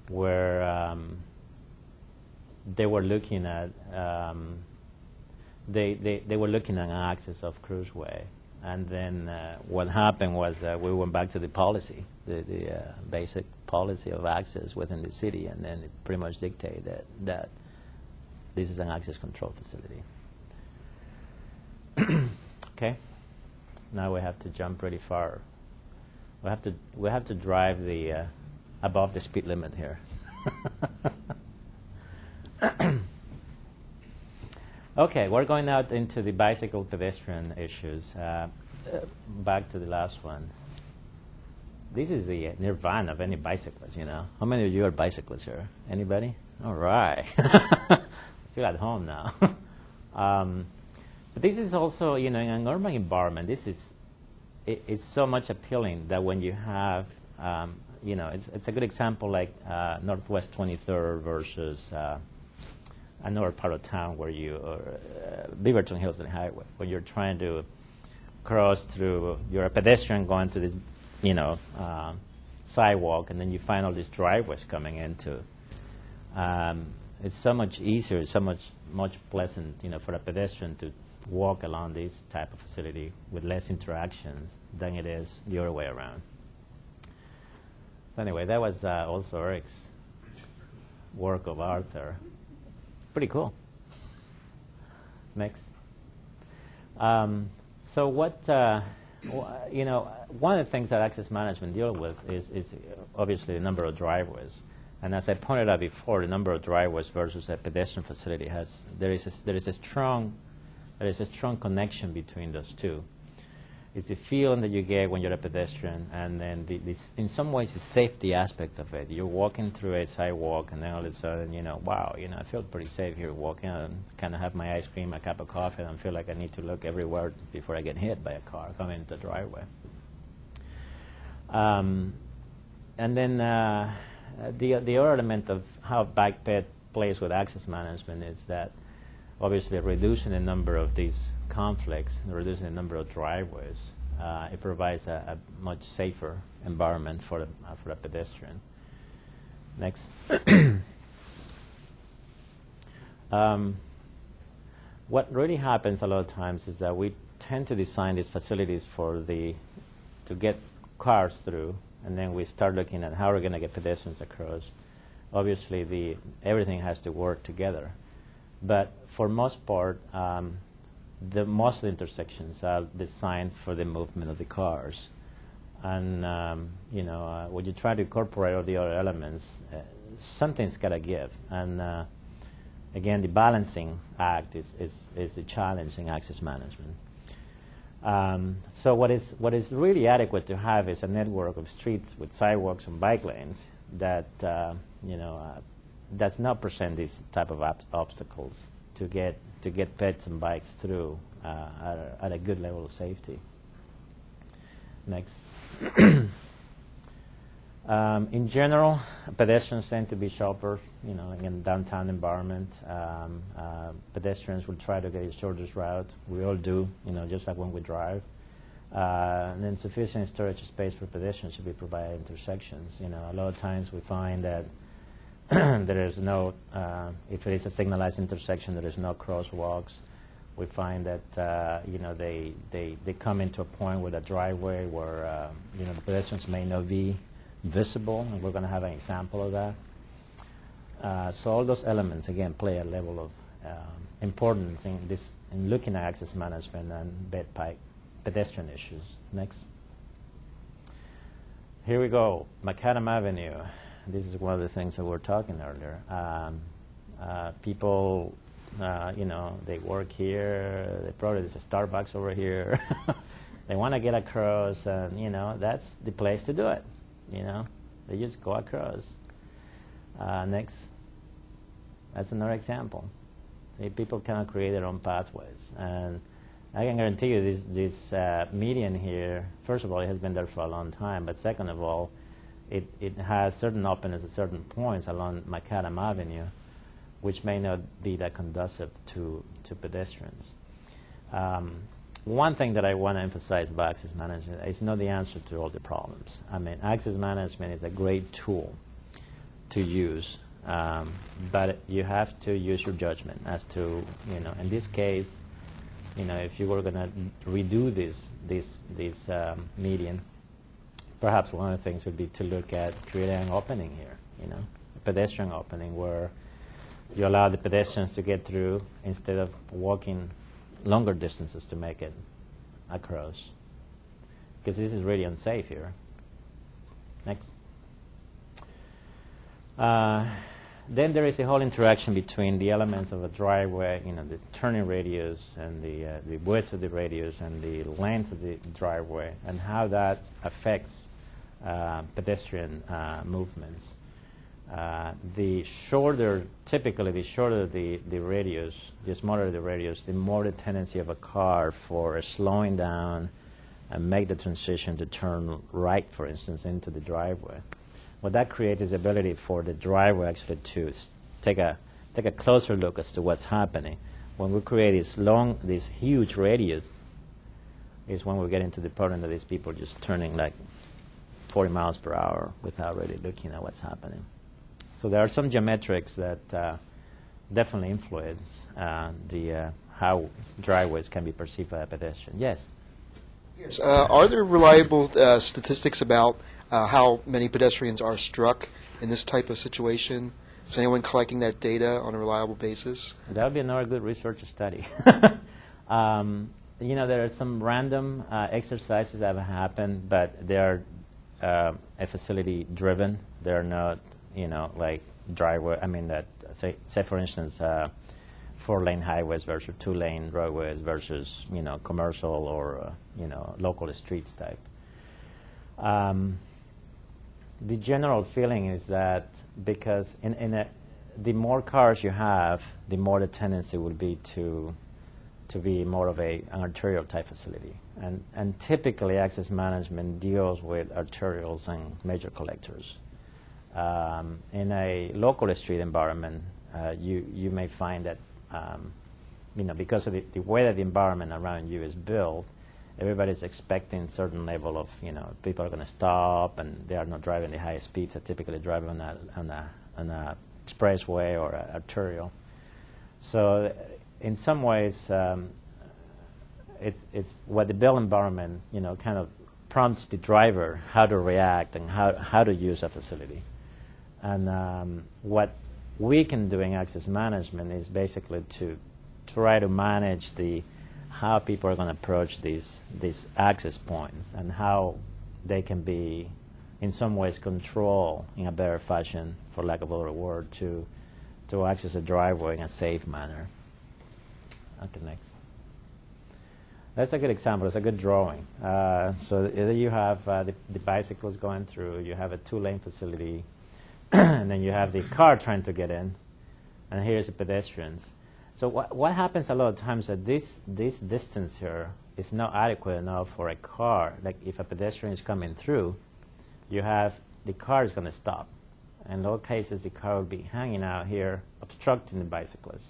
where. They were looking at they were looking at an access of Cruiseway, and then what happened was we went back to the policy, the basic policy of access within the city, and then it pretty much dictated that this is an access control facility. Okay, now we have to jump pretty far. We have to drive the above the speed limit here. Okay, we're going out into the bicycle pedestrian issues. Back to the last one. This is the nirvana of any bicyclist, you know. How many of you are bicyclists here? Anybody? All right. I feel at home now. But this is also, you know, in an urban environment, it's so much appealing that when you have, you know, it's a good example like Northwest 23rd versus another part of town where Beaverton Hills and Highway, where you're trying to cross through, you're a pedestrian going to this, you know, sidewalk, and then you find all these driveways coming into. It's so much easier, it's so much pleasant, you know, for a pedestrian to walk along this type of facility with less interactions than it is the other way around. So anyway, that was also Eric's work of art there. Pretty cool. Next. So what You know, one of the things that access management deals with is obviously the number of driveways. And as I pointed out before, the number of driveways versus a pedestrian facility there is a strong connection between those two. It's the feeling that you get when you're a pedestrian, and then in some ways the safety aspect of it. You're walking through a sidewalk, and then all of a sudden, wow, I feel pretty safe here walking, and kind of have my ice cream, my cup of coffee, and I feel like I need to look everywhere before I get hit by a car coming into the driveway. And then the other element of how bike ped plays with access management is that obviously reducing the number of these conflicts, reducing the number of driveways, it provides a much safer environment for the pedestrian. Next. What really happens a lot of times is that we tend to design these facilities to get cars through, and then we start looking at how we're going to get pedestrians across. Obviously, everything has to work together. But for most part, most of the intersections are designed for the movement of the cars. And, when you try to incorporate all the other elements, something's got to give. And, again, the balancing act is the challenge in access management. So what is really adequate to have is a network of streets with sidewalks and bike lanes that, does not present these type of obstacles to get pets and bikes through at a good level of safety. Next. In general, pedestrians tend to be shoppers, in downtown environment. Pedestrians will try to get the shortest route. We all do, just like when we drive. And then sufficient storage space for pedestrians should be provided at intersections. A lot of times we find that there is no, if it is a signalized intersection, there is no crosswalks. We find that, they come into a point with a driveway where, the pedestrians may not be visible, and we're going to have an example of that. So all those elements, again, play a level of importance in looking at access management and pedestrian issues. Next. Here we go, Macadam Avenue. This is one of the things that we were talking earlier. People, they work here. There's a Starbucks over here. They want to get across, and that's the place to do it. They just go across. Next, that's another example. People cannot create their own pathways, and I can guarantee you this median here. First of all, it has been there for a long time, but second of all, it has certain openness at certain points along Macadam Avenue, which may not be that conducive to pedestrians. One thing that I want to emphasize about access management is not the answer to all the problems. I mean, access management is a great tool to use, but you have to use your judgment as to, in this case, if you were going to redo this median, perhaps one of the things would be to look at creating an opening here, a pedestrian opening where you allow the pedestrians to get through instead of walking longer distances to make it across. Because this is really unsafe here. Next. Then there is the whole interaction between the elements of a driveway, the turning radius and the width of the radius and the length of the driveway, and how that affects pedestrian movements. Typically the shorter the radius, the smaller the radius, the more the tendency of a car for slowing down and make the transition to turn right, for instance, into the driveway. What that creates is the ability for the driver actually to take a closer look as to what's happening. When we create this huge radius, is when we get into the problem that these people are just turning like 40 miles per hour without really looking at what's happening. So there are some geometrics that definitely influence how driveways can be perceived by a pedestrian. Yes? Yes. Are there reliable statistics about how many pedestrians are struck in this type of situation? Is anyone collecting that data on a reliable basis? That would be another good research study. there are some random exercises that have happened, but they are a facility driven. They're not, like driveway. I mean, that say for instance, 4-lane highways versus 2-lane roadways versus commercial or local streets type. The general feeling is that because the more cars you have, the more the tendency will be to be more of an arterial type facility. And typically access management deals with arterials and major collectors. In a local street environment, you may find that, because of the way that the environment around you is built, everybody's expecting certain level of, people are going to stop and they are not driving the high speeds that typically drive on a expressway or arterial. So in some ways, it's what the built environment, kind of prompts the driver how to react and how to use a facility. And what we can do in access management is basically to try to manage how people are going to approach these access points and how they can be, in some ways, controlled in a better fashion, for lack of a better word, to access a driveway in a safe manner. Okay, next. That's a good example. It's a good drawing. So there you have the bicycles going through. You have a 2-lane facility, and then you have the car trying to get in, and here's the pedestrians. So what happens a lot of times that this distance here is not adequate enough for a car. Like if a pedestrian is coming through, the car is going to stop. In all cases, the car will be hanging out here, obstructing the bicyclist.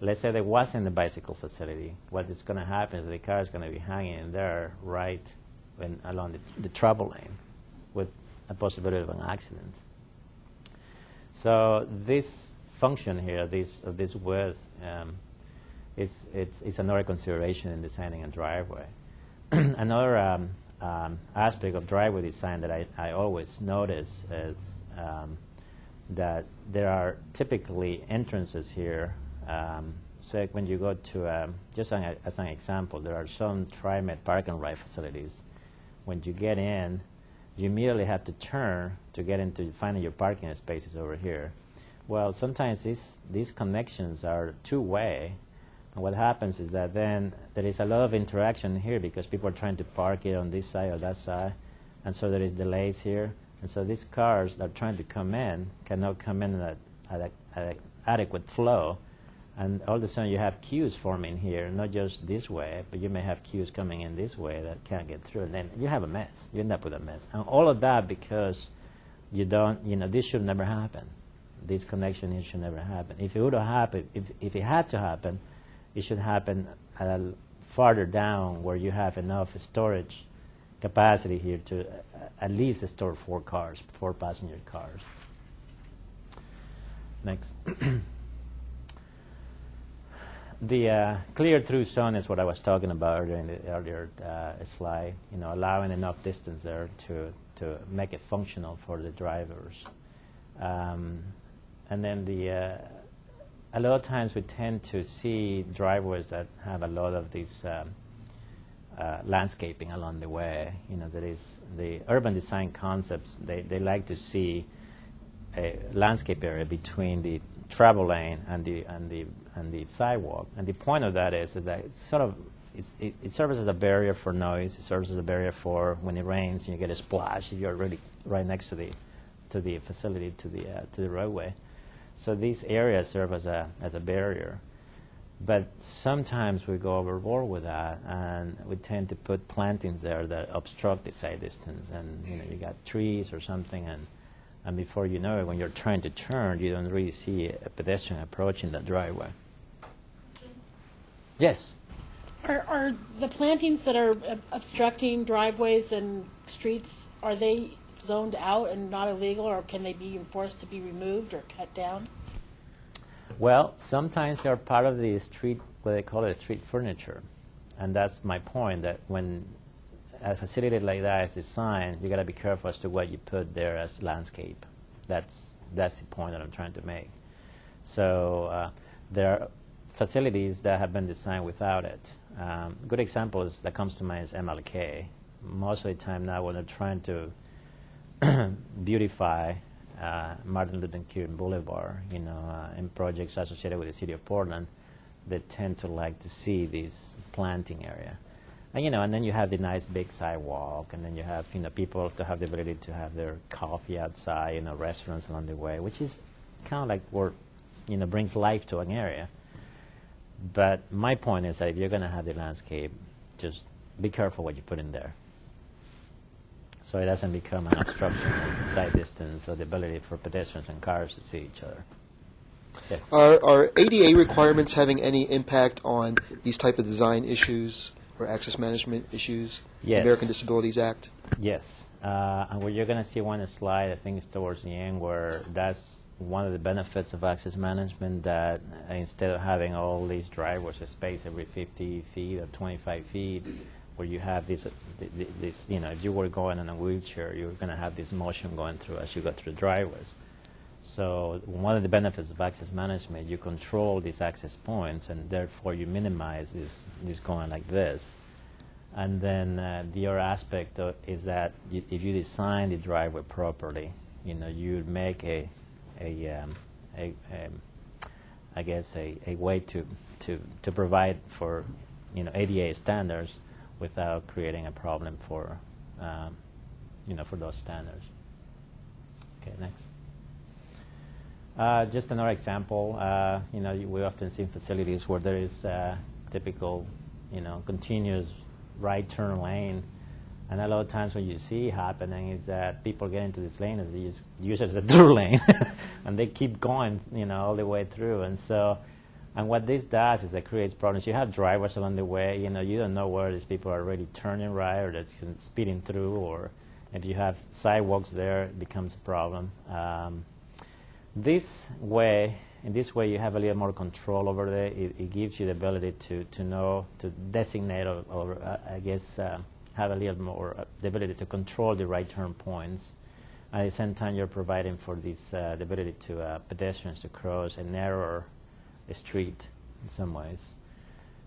Let's say there wasn't a bicycle facility. What is going to happen is the car is going to be hanging in there right along the travel lane with a possibility of an accident. So this function here, this width, it's another consideration in designing a driveway. Another aspect of driveway design that I always notice is that there are typically entrances here. So when you go to, just as an example, there are some tri-med park and ride facilities. When you get in, you immediately have to turn to get into finding your parking spaces over here. Well, sometimes these connections are two-way, and what happens is that then there is a lot of interaction here because people are trying to park it on this side or that side, and so there is delays here, and so these cars that are trying to come in cannot come in at an adequate flow, and all of a sudden you have queues forming here, not just this way, but you may have queues coming in this way that can't get through, and then you have a mess. You end up with a mess, and all of that because you don't, this should never happen. This connection here should never happen. If it would have happened, if it had to happen, it should happen farther down where you have enough storage capacity here to at least store 4 passenger cars. Next. The clear-through zone is what I was talking about earlier in the earlier slide. Allowing enough distance there to make it functional for the drivers. And then a lot of times we tend to see driveways that have a lot of these landscaping along the way. There is the urban design concepts. They like to see a landscape area between the travel lane and the sidewalk. And the point of that is that it's sort of it serves as a barrier for noise. It serves as a barrier for when it rains and you get a splash if you're really right next to the facility, to the roadway. So these areas serve as a barrier. But sometimes we go overboard with that, and we tend to put plantings there that obstruct the sight distance. And you got trees or something, and before you know it, when you're trying to turn, you don't really see a pedestrian approaching that driveway. Yes? Are the plantings that are obstructing driveways and streets, are they zoned out and not illegal, or can they be enforced to be removed or cut down? Well, sometimes they're part of the street, what they call it, street furniture. And that's my point, that when a facility like that is designed, you got to be careful as to what you put there as landscape. That's the point that I'm trying to make. So there are facilities that have been designed without it. Good example that comes to mind is MLK. Most of the time now when they're trying to beautify Martin Luther King Boulevard, in projects associated with the city of Portland, they tend to like to see this planting area. And then you have the nice big sidewalk, and then you have, people to have the ability to have their coffee outside, restaurants along the way, which is kind of like what, brings life to an area. But my point is that if you're going to have the landscape, just be careful what you put in there, so it doesn't become an obstruction of sight distance or the ability for pedestrians and cars to see each other. Yes. Are ADA requirements having any impact on these type of design issues or access management issues? Yes. The American Disabilities Act? Yes. And what you're going to see one slide, I think it's towards the end, where that's one of the benefits of access management, that instead of having all these driveways spaced every 50 feet or 25 feet, where you have this, if you were going in a wheelchair, you're going to have this motion going through as you go through the driveways. So one of the benefits of access management, you control these access points, and therefore you minimize this going like this. And then the other aspect is that if you design the driveway properly, you'd make a way to provide for ADA standards without creating a problem for for those standards. Okay, next. Just another example. We often see facilities where there is typical, continuous right turn lane. And a lot of times what you see happening is that people get into this lane and they just use it as a through lane, and they keep going, all the way through. And what this does is it creates problems. You have drivers along the way. You don't know where these people are already turning right or they're speeding through, or if you have sidewalks there, it becomes a problem. In this way, you have a little more control over there. It gives you the ability to know, to designate, or have a little more the ability to control the right turn points. At the same time, you're providing for this the ability to pedestrians to cross a narrower street in some ways.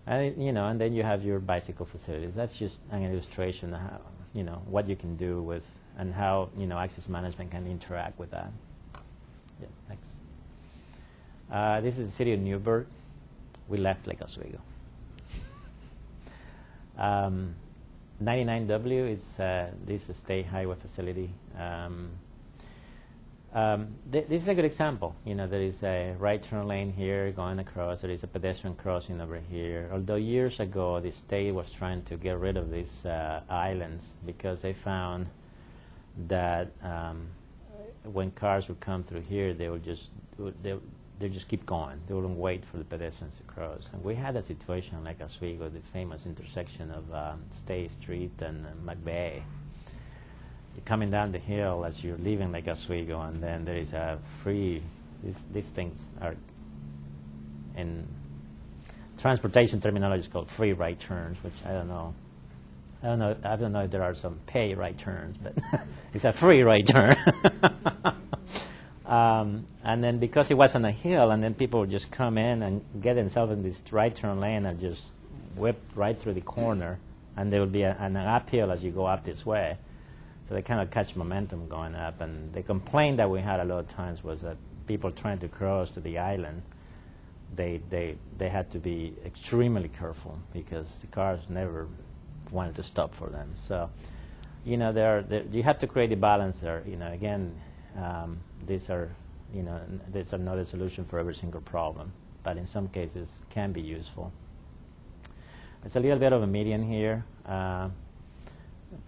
And then you have your bicycle facilities. That's just an illustration of how, what you can do with, and how access management can interact with that. Yeah, next. This is the city of Newburgh. We left Lake Oswego. 99W is this state highway facility. This is a good example. There is a right turn lane here going across. There is a pedestrian crossing over here. Although years ago the state was trying to get rid of these islands because they found that when cars would come through here, they would just keep going. They wouldn't wait for the pedestrians to cross. And we had a situation like Oswego, the famous intersection of State Street and McVeigh. You're coming down the hill as you're leaving Lake Oswego, and then there is a free. These things are in transportation terminology is called free right turns, which I don't know if there are some pay right turns, but it's a free right turn. And then because it was on a hill, and then people would just come in and get themselves in this right turn lane and just whip right through the corner, and there would be an uphill as you go up this way. So they kind of catch momentum going up. And the complaint that we had a lot of times was that people trying to cross to the island, they had to be extremely careful because the cars never wanted to stop for them. So, you have to create a balance there. Again, these are not a solution for every single problem, but in some cases can be useful. It's a little bit of a median here.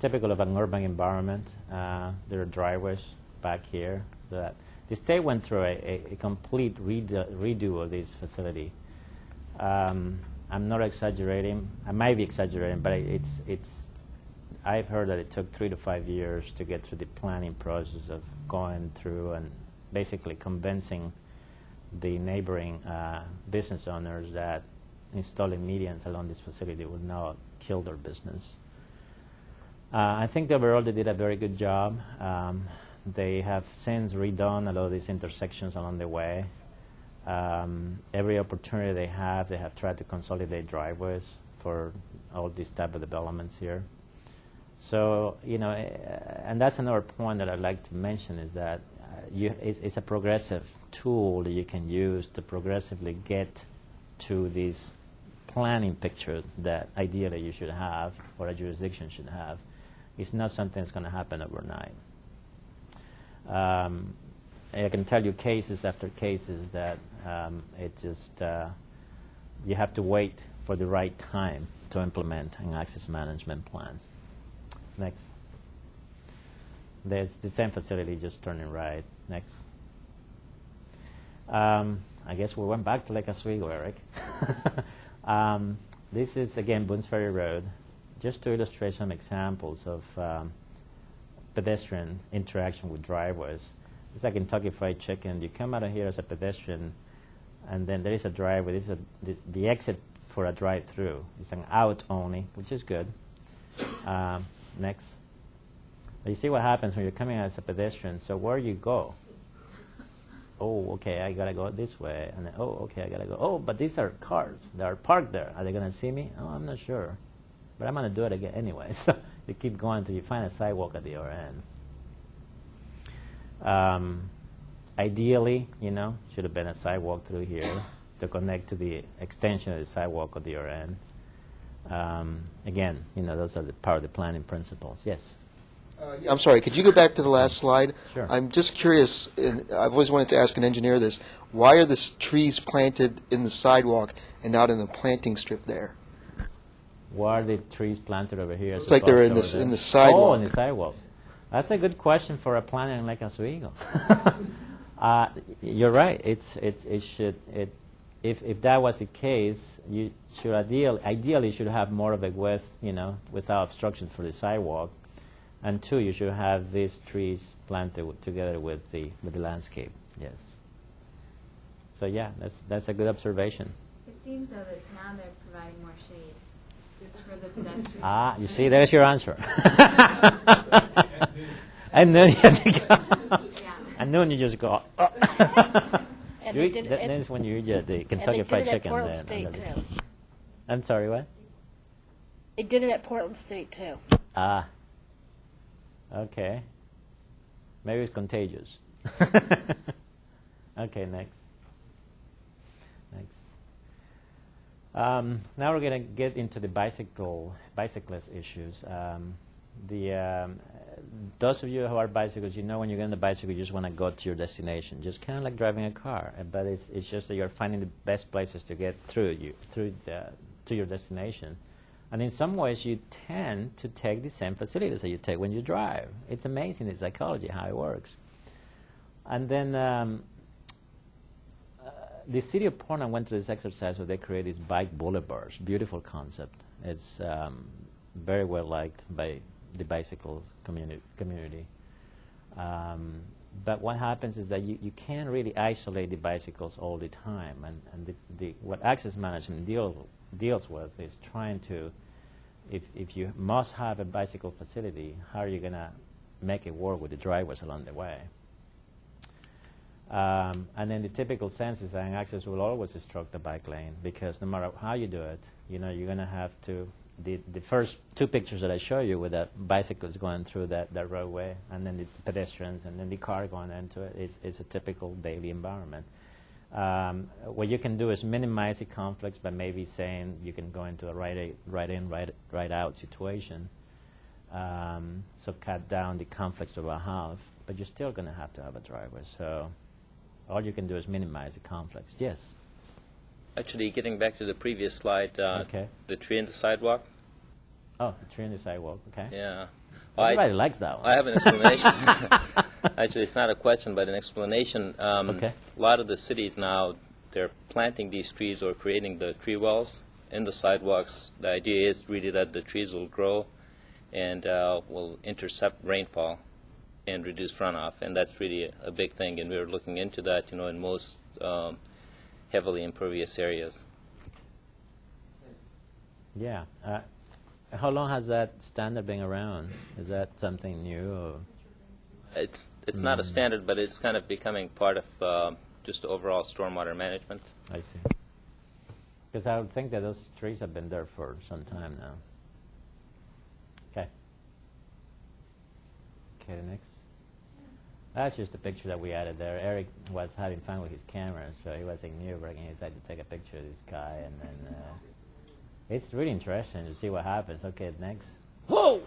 Typical of an urban environment. There are driveways back here. The state went through a complete redo of this facility. I'm not exaggerating. I might be exaggerating, but I've heard that it took 3 to 5 years to get through the planning process of going through and basically convincing the neighboring business owners that installing medians along this facility would not kill their business. I think overall they did a very good job. They have since redone a lot of these intersections along the way. Every opportunity they have tried to consolidate driveways for all these type of developments here. So, and that's another point that I'd like to mention is that it's a progressive tool that you can use to progressively get to this planning picture that ideally you should have or a jurisdiction should have. It's not something that's going to happen overnight. I can tell you cases after cases that it just, you have to wait for the right time to implement an access management plan. Next. There's the same facility, just turning right. Next. I guess we went back to Lake Oswego, Eric. This is, again, Boones Ferry Road, just to illustrate some examples of pedestrian interaction with driveways. It's like Kentucky Fried Chicken. You come out of here as a pedestrian, and then there is a driveway. The exit for a drive-through. It's an out only, which is good. Next. You see what happens when you're coming out as a pedestrian. So where you go? Oh, okay, I got to go this way. And then, oh, okay, I got to go. Oh, but these are cars. They are parked there. Are they going to see me? Oh, I'm not sure. But I'm going to do it again anyway. So you keep going until you find a sidewalk at the other end. Ideally, should have been a sidewalk through here to connect to the extension of the sidewalk at the other end. Again, those are part of the planning principles. Yes? I'm sorry, could you go back to the last slide? Sure. I'm just curious, and I've always wanted to ask an engineer this, why are the trees planted in the sidewalk and not in the planting strip there? Why are the trees planted over here? Looks like they're in the sidewalk. Oh, in the sidewalk. That's a good question for a planner in Lake Oswego. You're right. If that was the case, you should ideally should have more of a width, without obstruction for the sidewalk. And two, you should have these trees planted together with the landscape. Yes. So yeah, that's a good observation. It seems though that now they're providing more shade for the pedestrians. You see, there's your answer. And then you have to go. And then you just go. And they did it Then it's when you eat the Kentucky Fried Chicken. Portland State too. I'm sorry, what? They did it at Portland State too. Okay. Maybe it's contagious. Okay, next. Now we're going to get into the bicyclist issues. Those of you who are bicyclists, when you get on the bicycle, you just want to go to your destination. Just kind of like driving a car, but it's just that you're finding the best places to get to your destination. And in some ways, you tend to take the same facilities that you take when you drive. It's amazing, the psychology, how it works. And then the city of Portland went through this exercise where they created these bike boulevards. Beautiful concept. It's very well liked by the bicycle community. But what happens is that you can't really isolate the bicycles all the time. And what access management deals with is trying to, if you must have a bicycle facility, how are you going to make it work with the driveways along the way? And then the typical sense is that an access will always obstruct the bike lane, because no matter how you do it, you're going to have to, the first two pictures that I show you with the bicycles going through that roadway, and then the pedestrians, and then the car going into it, it's a typical daily environment. What you can do is minimize the conflicts by maybe saying you can go into a right in, right out situation. So cut down the conflicts to about half, but you're still going to have a driveway. So all you can do is minimize the conflicts. Yes? Actually, getting back to the previous slide, Okay. the tree in the sidewalk. Oh, the tree in the sidewalk. Okay. Yeah. Everybody likes that one. I have an explanation. Actually, it's not a question, but an explanation. Okay. A lot of the cities now, they're planting these trees or creating the tree wells in the sidewalks. The idea is really that the trees will grow and will intercept rainfall and reduce runoff, and that's really a big thing, and we're looking into that, in most heavily impervious areas. Yeah. How long has that standard been around? Is that something new? Or? It's not a standard, but it's kind of becoming part of just overall stormwater management. I see. Because I would think that those trees have been there for some time now. Okay. Okay, the next. That's just a picture that we added there. Eric was having fun with his camera, so he was in Nuremberg and he decided to take a picture of this guy, and then it's really interesting to see what happens. Okay, next. Whoa!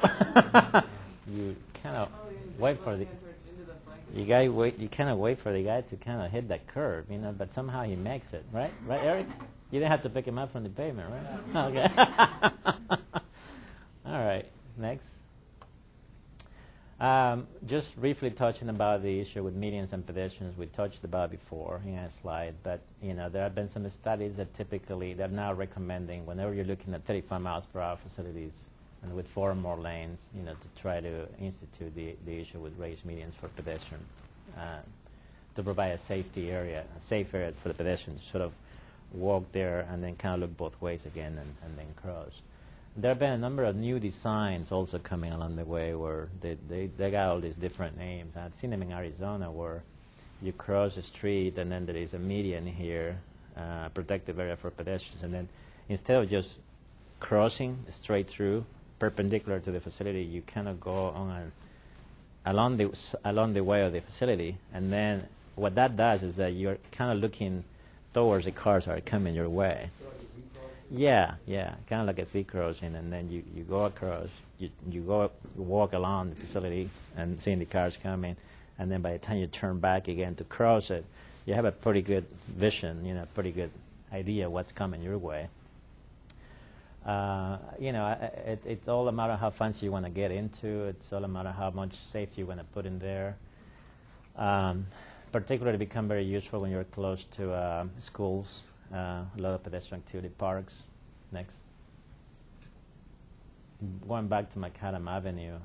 You kind of wait for the. You kind of wait for the guy to kind of hit that curve, you know, but somehow he makes it, right? Right, Eric? You didn't have to pick him up from the pavement, right? Okay. All right, next. Just briefly touching about the issue with medians and pedestrians we touched about before in a slide, but you know there have been some studies that typically they're now recommending whenever you're looking at 35 miles per hour facilities and with 4 or more lanes, you know, to try to institute the issue with raised medians for pedestrians to provide a safety area, a safe area for the pedestrians to sort of walk there and then kind of look both ways again and then cross. There have been a number of new designs also coming along the way where they got all these different names. I've seen them in Arizona where you cross the street and then there is a median here, protective area for pedestrians, and then instead of just crossing straight through, perpendicular to the facility, you kind of go on along the way of the facility, and then what that does is that you're kind of looking towards the cars that are coming your way. Yeah, kind of like a Z crossing, and then you go across, you walk along the facility and seeing the cars coming, and then by the time you turn back again to cross it, you have a pretty good vision, you know, pretty good idea what's coming your way. You know, it's all a matter of how fancy you want to get into. It's all a matter of how much safety you want to put in there. Particularly become very useful when you're close to schools. A lot of pedestrian activity parks. Next. Going back to Macadam Avenue.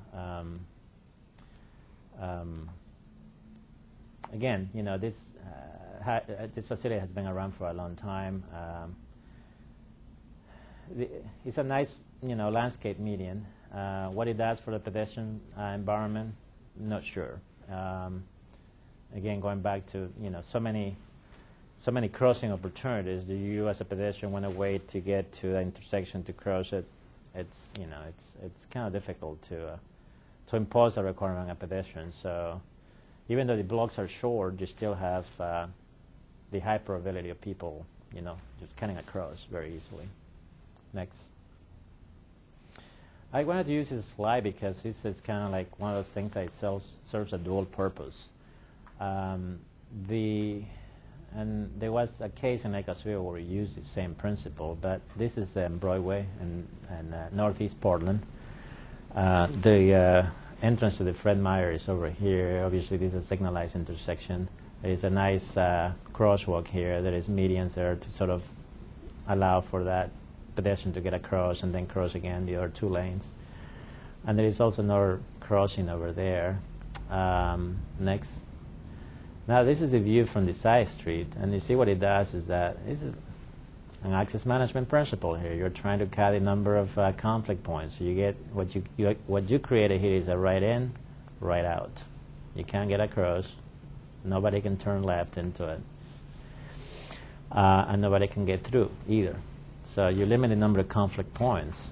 Again, you know, this facility has been around for a long time. It's a nice, you know, landscape median. What it does for the pedestrian environment, not sure. Again, going back to, you know, so many crossing opportunities. Do you, as a pedestrian, want to wait to get to the intersection to cross it? It's, you know, it's kind of difficult to impose a requirement on a pedestrian. So, even though the blocks are short, you still have the high probability of people, you know, just cutting across very easily. Next. I wanted to use this slide because this is kind of like one of those things that serves a dual purpose. And there was a case in Xavier where we used the same principle, but this is Broadway and Northeast Portland. The entrance to the Fred Meyer is over here. Obviously, this is a signalized intersection. There is a nice crosswalk here. There is medians there to sort of allow for that pedestrian to get across and then cross again the other 2 lanes. And there is also another crossing over there. Next. Now this is a view from the side street, and you see what it does is that this is an access management principle here. You're trying to cut a number of conflict points. So you get what you created here is a right in, right out. You can't get across. Nobody can turn left into it, and nobody can get through either. So you limit the number of conflict points.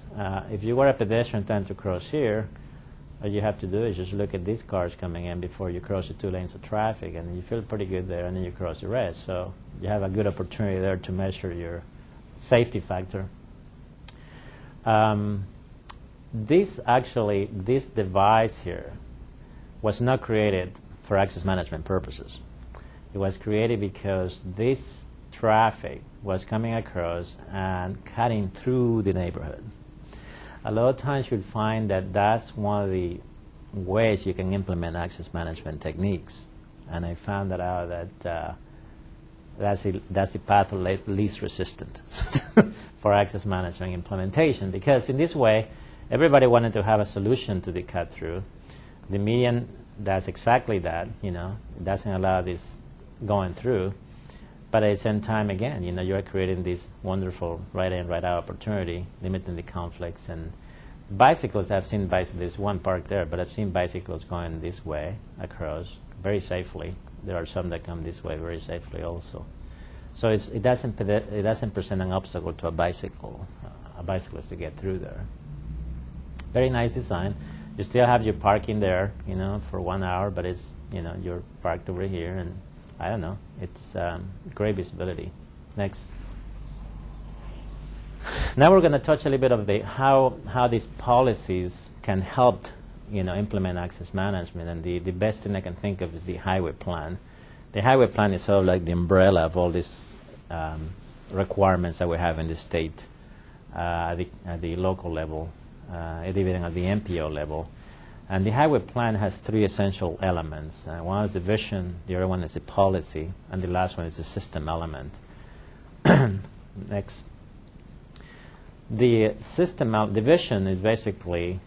If you were a pedestrian trying to cross here, all you have to do is just look at these cars coming in before you cross the 2 lanes of traffic, and you feel pretty good there, and then you cross the rest. So you have a good opportunity there to measure your safety factor. This device here was not created for access management purposes. It was created because this traffic was coming across and cutting through the neighborhood. A lot of times you'll find that that's one of the ways you can implement access management techniques. And I found that out that that's the path of least resistance for access management implementation. Because in this way, everybody wanted to have a solution to the cut-through. The median does exactly that, you know. It doesn't allow this going through. But at the same time, again, you know, you're creating this wonderful right-in, right-out opportunity, limiting the conflicts. And bicycles, I've seen bicycles, there's one park there, but I've seen bicycles going this way across very safely. There are some that come this way very safely also. So it doesn't present an obstacle to a bicyclist to get through there. Very nice design. You still have your parking there, for 1 hour, but it's, you're parked over here, and I don't know. It's great visibility. Next. Now we're going to touch a little bit of how these policies can help, implement access management. And the best thing I can think of is the highway plan. The highway plan is sort of like the umbrella of all these requirements that we have in the state, at the local level, even at the MPO level. And the highway plan has 3 essential elements. One is the vision, the other one is the policy, and the last one is the system element. Next. The vision is basically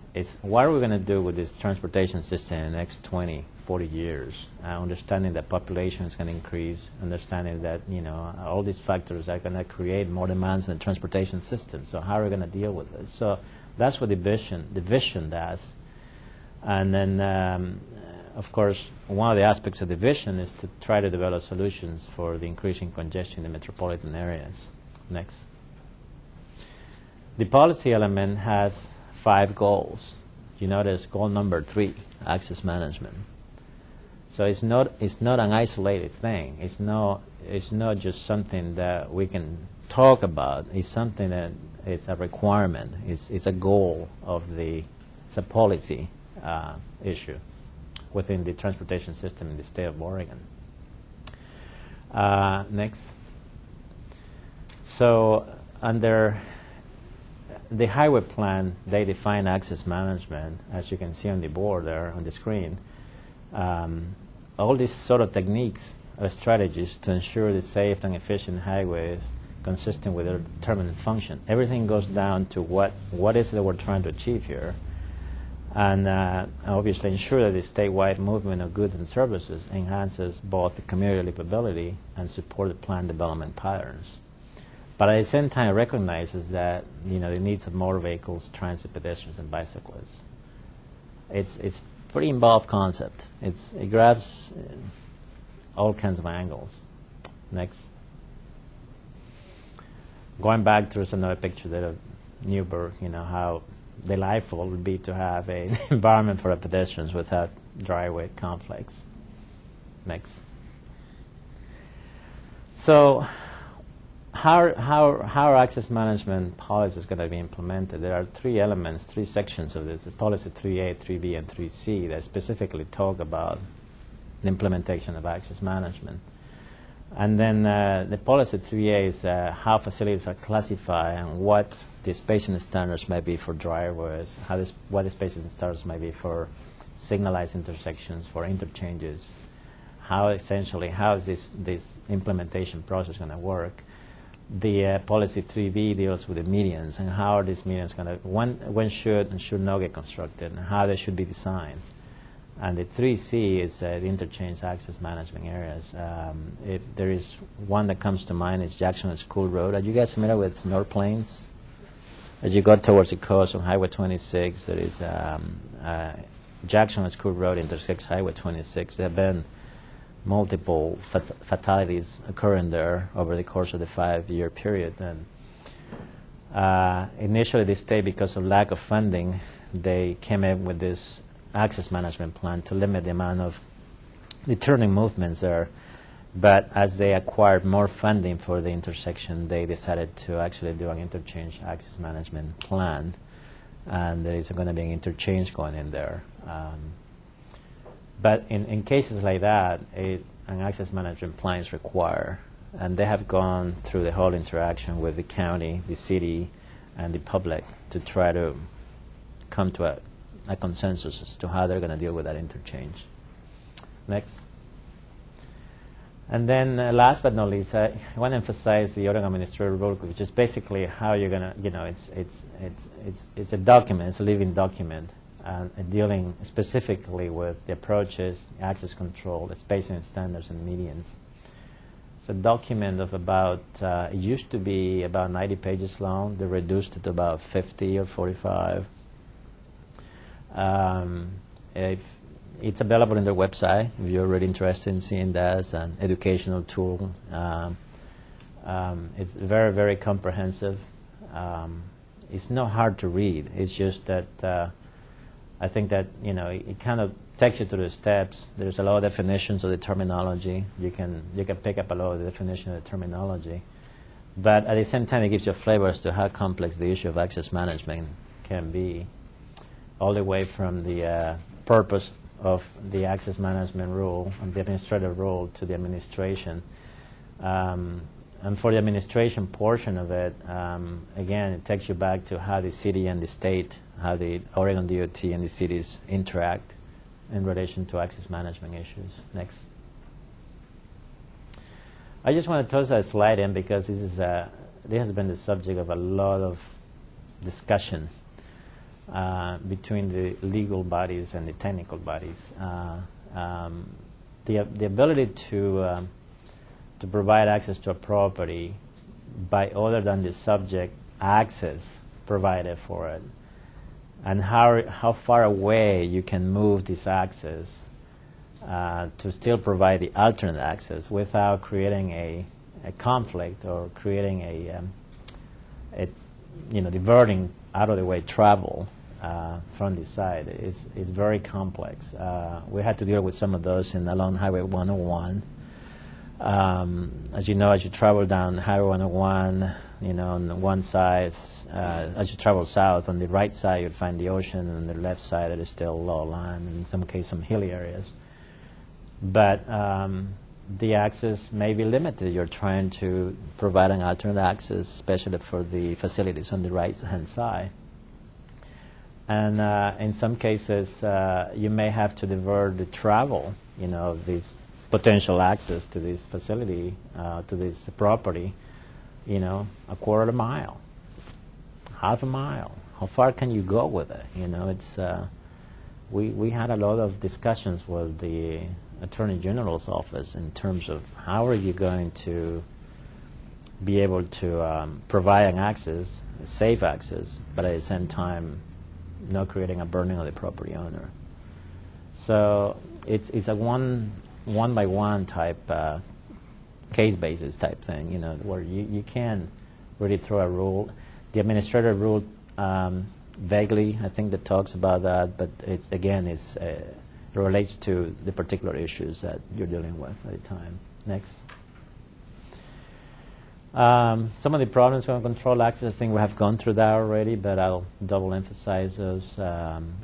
what are we going to do with this transportation system in the next 20, 40 years? Understanding that population is going to increase, understanding that all these factors are going to create more demands in the transportation system. So how are we going to deal with this? So that's what the vision does. And then, of course, one of the aspects of the vision is to try to develop solutions for the increasing congestion in the metropolitan areas. Next. The policy element has 5 goals. You notice goal number 3, access management. So it's not an isolated thing. It's not just something that we can talk about. It's something that it's a requirement. It's a goal of it's a policy issue within the transportation system in the state of Oregon. Next. So under the highway plan, they define access management, as you can see on the board there on the screen. All these sort of techniques or strategies to ensure the safe and efficient highways consistent with their determined function. Everything goes down to what is it that we're trying to achieve here, and obviously ensure that the statewide movement of goods and services enhances both the community livability and support the planned development patterns. But at the same time, it recognizes that the needs of motor vehicles, transit, pedestrians, and bicyclists. It's a pretty involved concept. It grabs all kinds of angles. Next. Going back to another picture there of Newburgh, how delightful it would be to have an environment for the pedestrians without driveway conflicts. Next. So, how access management policy is going to be implemented? There are 3 elements, 3 sections of this: the policy 3A, 3B, and 3C that specifically talk about the implementation of access management. And then the policy 3A is how facilities are classified and what the spacing standards may be for driveways, what the spacing standards may be for signalized intersections, for interchanges, how is this implementation process going to work. The policy 3B deals with the medians and how are these medians going to, when should and should not get constructed and how they should be designed. And the 3C is the interchange access management areas. If there is one that comes to mind, is Jackson School Road. Are you guys familiar with North Plains? As you go towards the coast on Highway 26, there is Jackson School Road intersects Highway 26. There have been multiple fatalities occurring there over the course of the 5-year period. And initially, the state, because of lack of funding, they came in with this access management plan to limit the amount of the turning movements there. But as they acquired more funding for the intersection, they decided to actually do an interchange access management plan. And there is going to be an interchange going in there. But in cases like that, an access management plan is required. And they have gone through the whole interaction with the county, the city, and the public to try to come to a consensus as to how they're going to deal with that interchange. Next. And then last but not least, I want to emphasize the Oregon Administrative Rule, which is basically how you're going to, it's a document, it's a living document, dealing specifically with the approaches, access control, the spacing standards, and medians. It's a document of about, it used to be about 90 pages long. They reduced it to about 50 or 45. It's available on their website if you're really interested in seeing that as an educational tool. It's very, very comprehensive. It's not hard to read. It's just that I think that it kind of takes you through the steps. There's a lot of definitions of the terminology. You can pick up a lot of the definition of the terminology, but at the same time, it gives you a flavor as to how complex the issue of access management can be, all the way from the purpose of the access management rule and the administrative rule to the administration. And for the administration portion of it, again, it takes you back to how the city and the state, how the Oregon DOT and the cities interact in relation to access management issues. Next. I just want to toss that slide in because this has been the subject of a lot of discussion between the legal bodies and the technical bodies. The ability to provide access to a property by other than the subject access provided for it, and how far away you can move this access to still provide the alternate access without creating a conflict or creating a diverting out of the way travel from the side is very complex. We had to deal with some of those along Highway 101. As you know, as you travel down Highway 101, on one side, as you travel south, on the right side you'll find the ocean, and on the left side there is still low land, and in some cases some hilly areas. But the access may be limited. You're trying to provide an alternate access, especially for the facilities on the right-hand side. And in some cases, you may have to divert the travel, of these potential access to this facility, to this property, a quarter of a mile, half a mile. How far can you go with it? It's we had a lot of discussions with the Attorney General's office in terms of how are you going to be able to provide an access, a safe access, but at the same time not creating a burden of the property owner. So it's a one by one type case basis type thing, where you can really throw a rule. The administrative rule vaguely, I think, that talks about that, but it relates to the particular issues that you're dealing with at the time. Next. Some of the problems with control access, I think we have gone through that already, but I'll double emphasize those.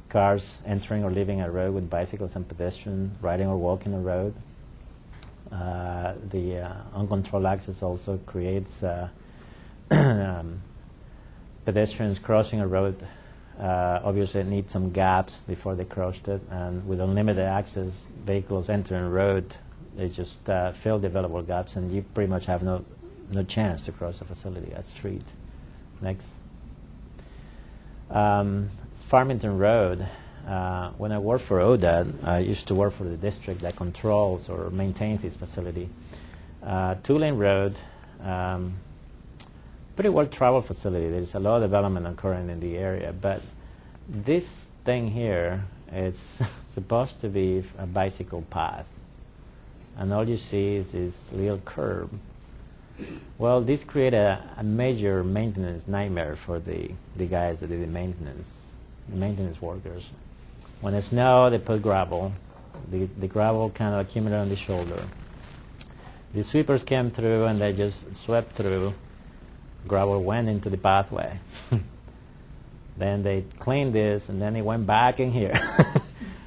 Cars entering or leaving a road with bicycles and pedestrians, riding or walking a road. The uncontrolled access also creates pedestrians crossing a road. Obviously, it needs some gaps before they crossed it, and with unlimited access, vehicles entering a road, they just fill the available gaps, and you pretty much have no chance to cross the facility, that street. Next. Farmington Road. When I worked for ODOT, I used to work for the district that controls or maintains this facility. Two-lane road, pretty well-traveled facility. There's a lot of development occurring in the area, but this thing here is supposed to be a bicycle path, and all you see is this little curb. Well, this created a major maintenance nightmare for the guys that did the maintenance workers. When it snowed, they put gravel. The gravel kind of accumulated on the shoulder. The sweepers came through and they just swept through. Gravel went into the pathway. Then they cleaned this, and then it went back in here.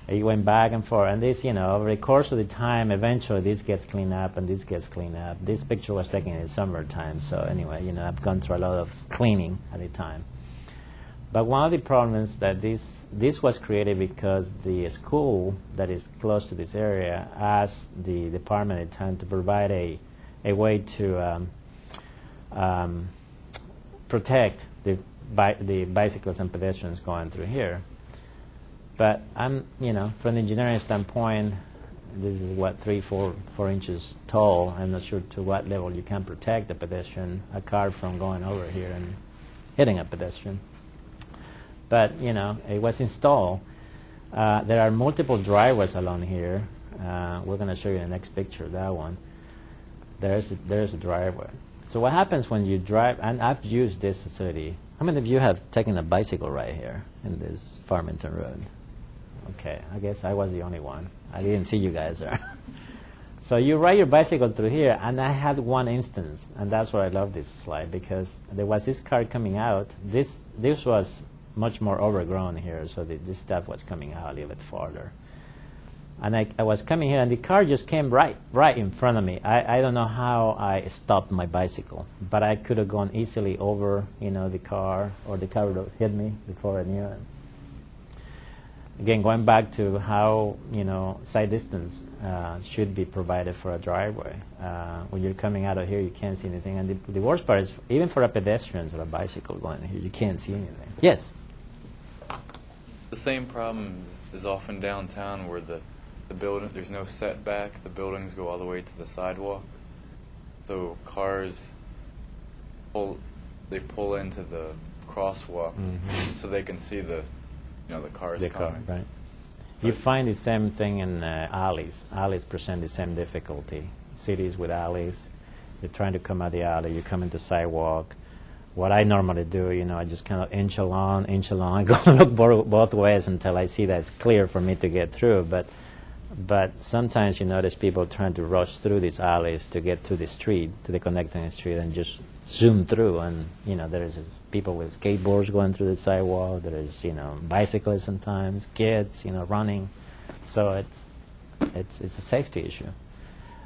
It went back and forth. And this, over the course of the time, eventually this gets cleaned up and this gets cleaned up. This picture was taken in the summertime, so anyway, I've gone through a lot of cleaning at the time. But one of the problems is that this was created because the school that is close to this area asked the department at the time to provide a way to protect the bicyclists and pedestrians going through here. But from the engineering standpoint, this is 3-4 inches tall. I'm not sure to what level you can protect the pedestrian, a car from going over here and hitting a pedestrian. But it was installed. There are multiple driveways along here. We're going to show you the next picture, that one. There's a driveway. So what happens when you drive, and I've used this facility. How many of you have taken a bicycle ride here in this Farmington Road? Okay, I guess I was the only one. I didn't see you guys there. So you ride your bicycle through here, and I had one instance, and that's why I love this slide, because there was this car coming out. This was much more overgrown here, so this stuff was coming out a little bit farther. And I was coming here, and the car just came right in front of me. I don't know how I stopped my bicycle, but I could have gone easily over, the car, or the car would have hit me before I knew it. Again, going back to how, side distance should be provided for a driveway. When you're coming out of here, you can't see anything. And the worst part is, even for a pedestrian or a bicycle going here, you can't see anything. Yes? The same problem is often downtown, where the building, there's no setback. The buildings go all the way to the sidewalk. So cars pull into the crosswalk so they can see the cars coming. Right. You find the same thing in alleys. Alleys present the same difficulty. Cities with alleys, you're trying to come out the alley, you come into sidewalk. What I normally do, I just kind of inch along, I go look both ways until I see that it's clear for me to get through. But sometimes you notice people trying to rush through these alleys to get to the street, to the connecting street, and just zoom through. And there's people with skateboards going through the sidewalk. There's bicyclists sometimes, kids running. So it's a safety issue.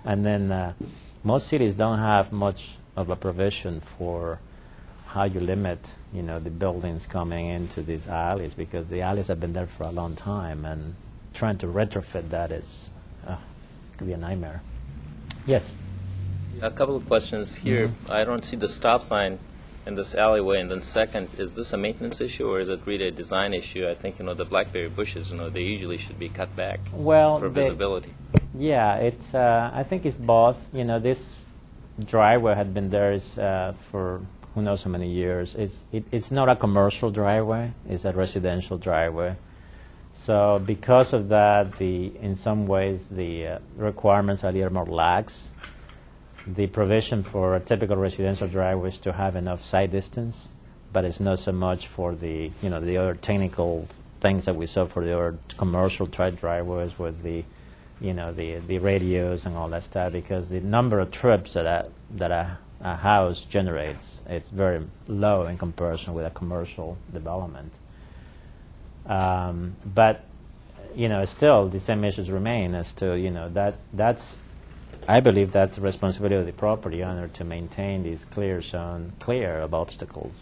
And then most cities don't have much of a provision for how you limit the buildings coming into these alleys, because the alleys have been there for a long time, and trying to retrofit that could be a nightmare. Yes? A couple of questions here. I don't see the stop sign in this alleyway. And then second, is this a maintenance issue or is it really a design issue? I think, the blackberry bushes, they usually should be cut back for visibility. Yeah, it's. I think it's both. This driveway had been there for who knows how many years. It's not a commercial driveway. It's a residential driveway. So because of that, in some ways, the requirements are a little more lax. The provision for a typical residential driveway is to have enough side distance, but it's not so much for the other technical things that we saw for the other commercial driveways with the radios and all that stuff, because the number of trips that a house generates, it's very low in comparison with a commercial development. But still the same issues remain as to that's I believe that's the responsibility of the property owner to maintain these clear of obstacles.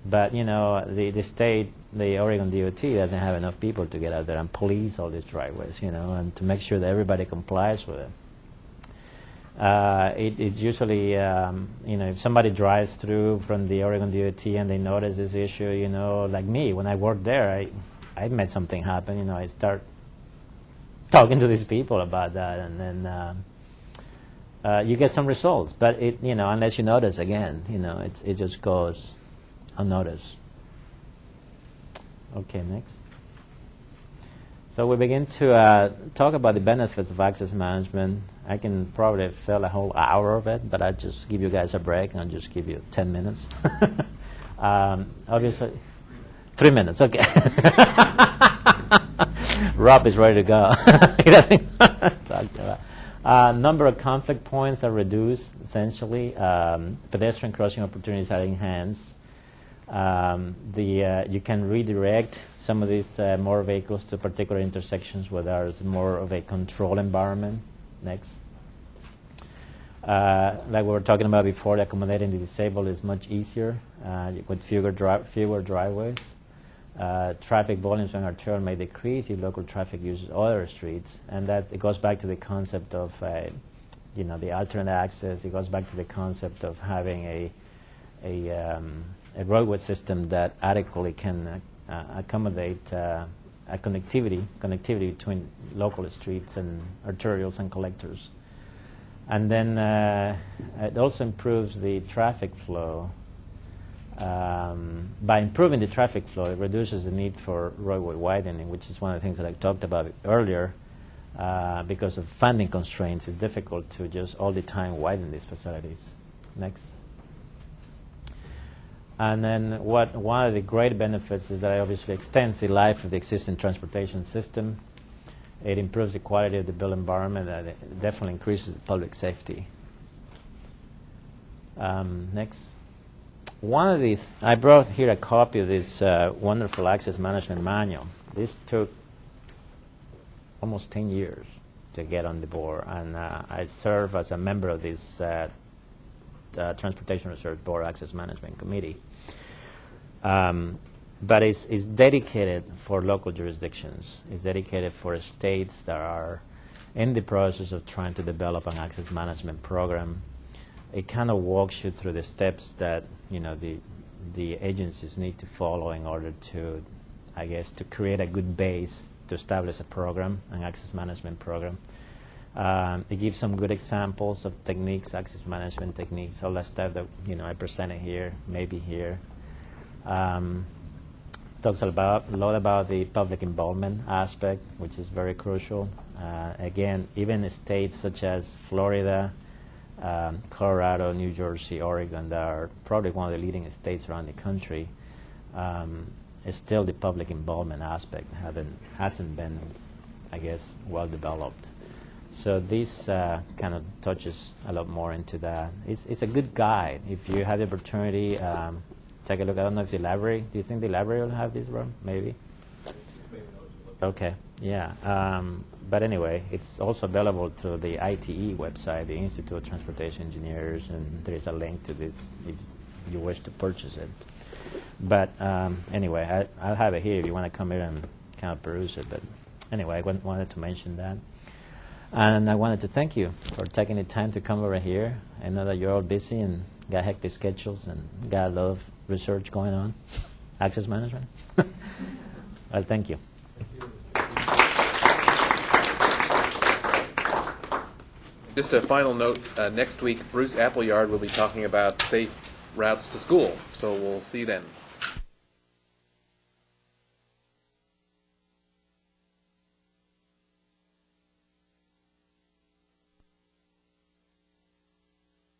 But the state, the Oregon DOT doesn't have enough people to get out there and police all these driveways, and to make sure that everybody complies with it. It's usually, if somebody drives through from the Oregon DOT and they notice this issue, like me, when I worked there, I made something happen. I start talking to these people about that, and then you get some results. But unless you notice again, it just goes unnoticed. Okay, next. So we begin to talk about the benefits of access management. I can probably fill a whole hour of it, but I'll just give you guys a break, and I'll just give you 10 minutes. Obviously, 3 minutes, okay. Rob is ready to go. He doesn't talk to that. Number of conflict points are reduced, essentially. Pedestrian crossing opportunities are enhanced. You can redirect some of these more vehicles to particular intersections where there's more of a control environment. Next. Like we were talking about before, accommodating the disabled is much easier with fewer driveways. Traffic volumes on arterial may decrease if local traffic uses other streets, and it goes back to the concept of the alternate access. It goes back to the concept of having a roadway system that adequately can accommodate connectivity between local streets and arterials and collectors. And then it also improves the traffic flow. By improving the traffic flow, it reduces the need for roadway widening, which is one of the things that I talked about earlier. Because of funding constraints, it's difficult to just all the time widen these facilities. Next. And then one of the great benefits is that it obviously extends the life of the existing transportation system. It improves the quality of the built environment, and it definitely increases public safety. Next. One of these, I brought here a copy of this wonderful access management manual. This took almost 10 years to get on the board, and I serve as a member of this Transportation Research Board Access Management Committee. But it's dedicated for local jurisdictions. It's dedicated for states that are in the process of trying to develop an access management program. It kind of walks you through the steps that the agencies need to follow in order to, I guess, to create a good base to establish a program, an access management program. It gives some good examples of techniques, access management techniques, all that stuff that I presented here, maybe here. Talks a lot about the public involvement aspect, which is very crucial. Again, even states such as Florida, Colorado, New Jersey, Oregon, that are probably one of the leading states around the country, still the public involvement aspect hasn't been, I guess, well developed. So this kind of touches a lot more into that. It's a good guide. If you have the opportunity, take a look. I don't know if the library, do you think the library will have this, Rob? Maybe? Okay, yeah. But anyway, it's also available through the ITE website, the Institute of Transportation Engineers, and there is a link to this if you wish to purchase it. But anyway, I'll have it here if you want to come here and kind of peruse it. But anyway, I wanted to mention that. And I wanted to thank you for taking the time to come over here. I know that you're all busy and got hectic schedules and got a lot of research going on, access management. Well, thank you. Just a final note, next week Bruce Appleyard will be talking about safe routes to school, so we'll see you then.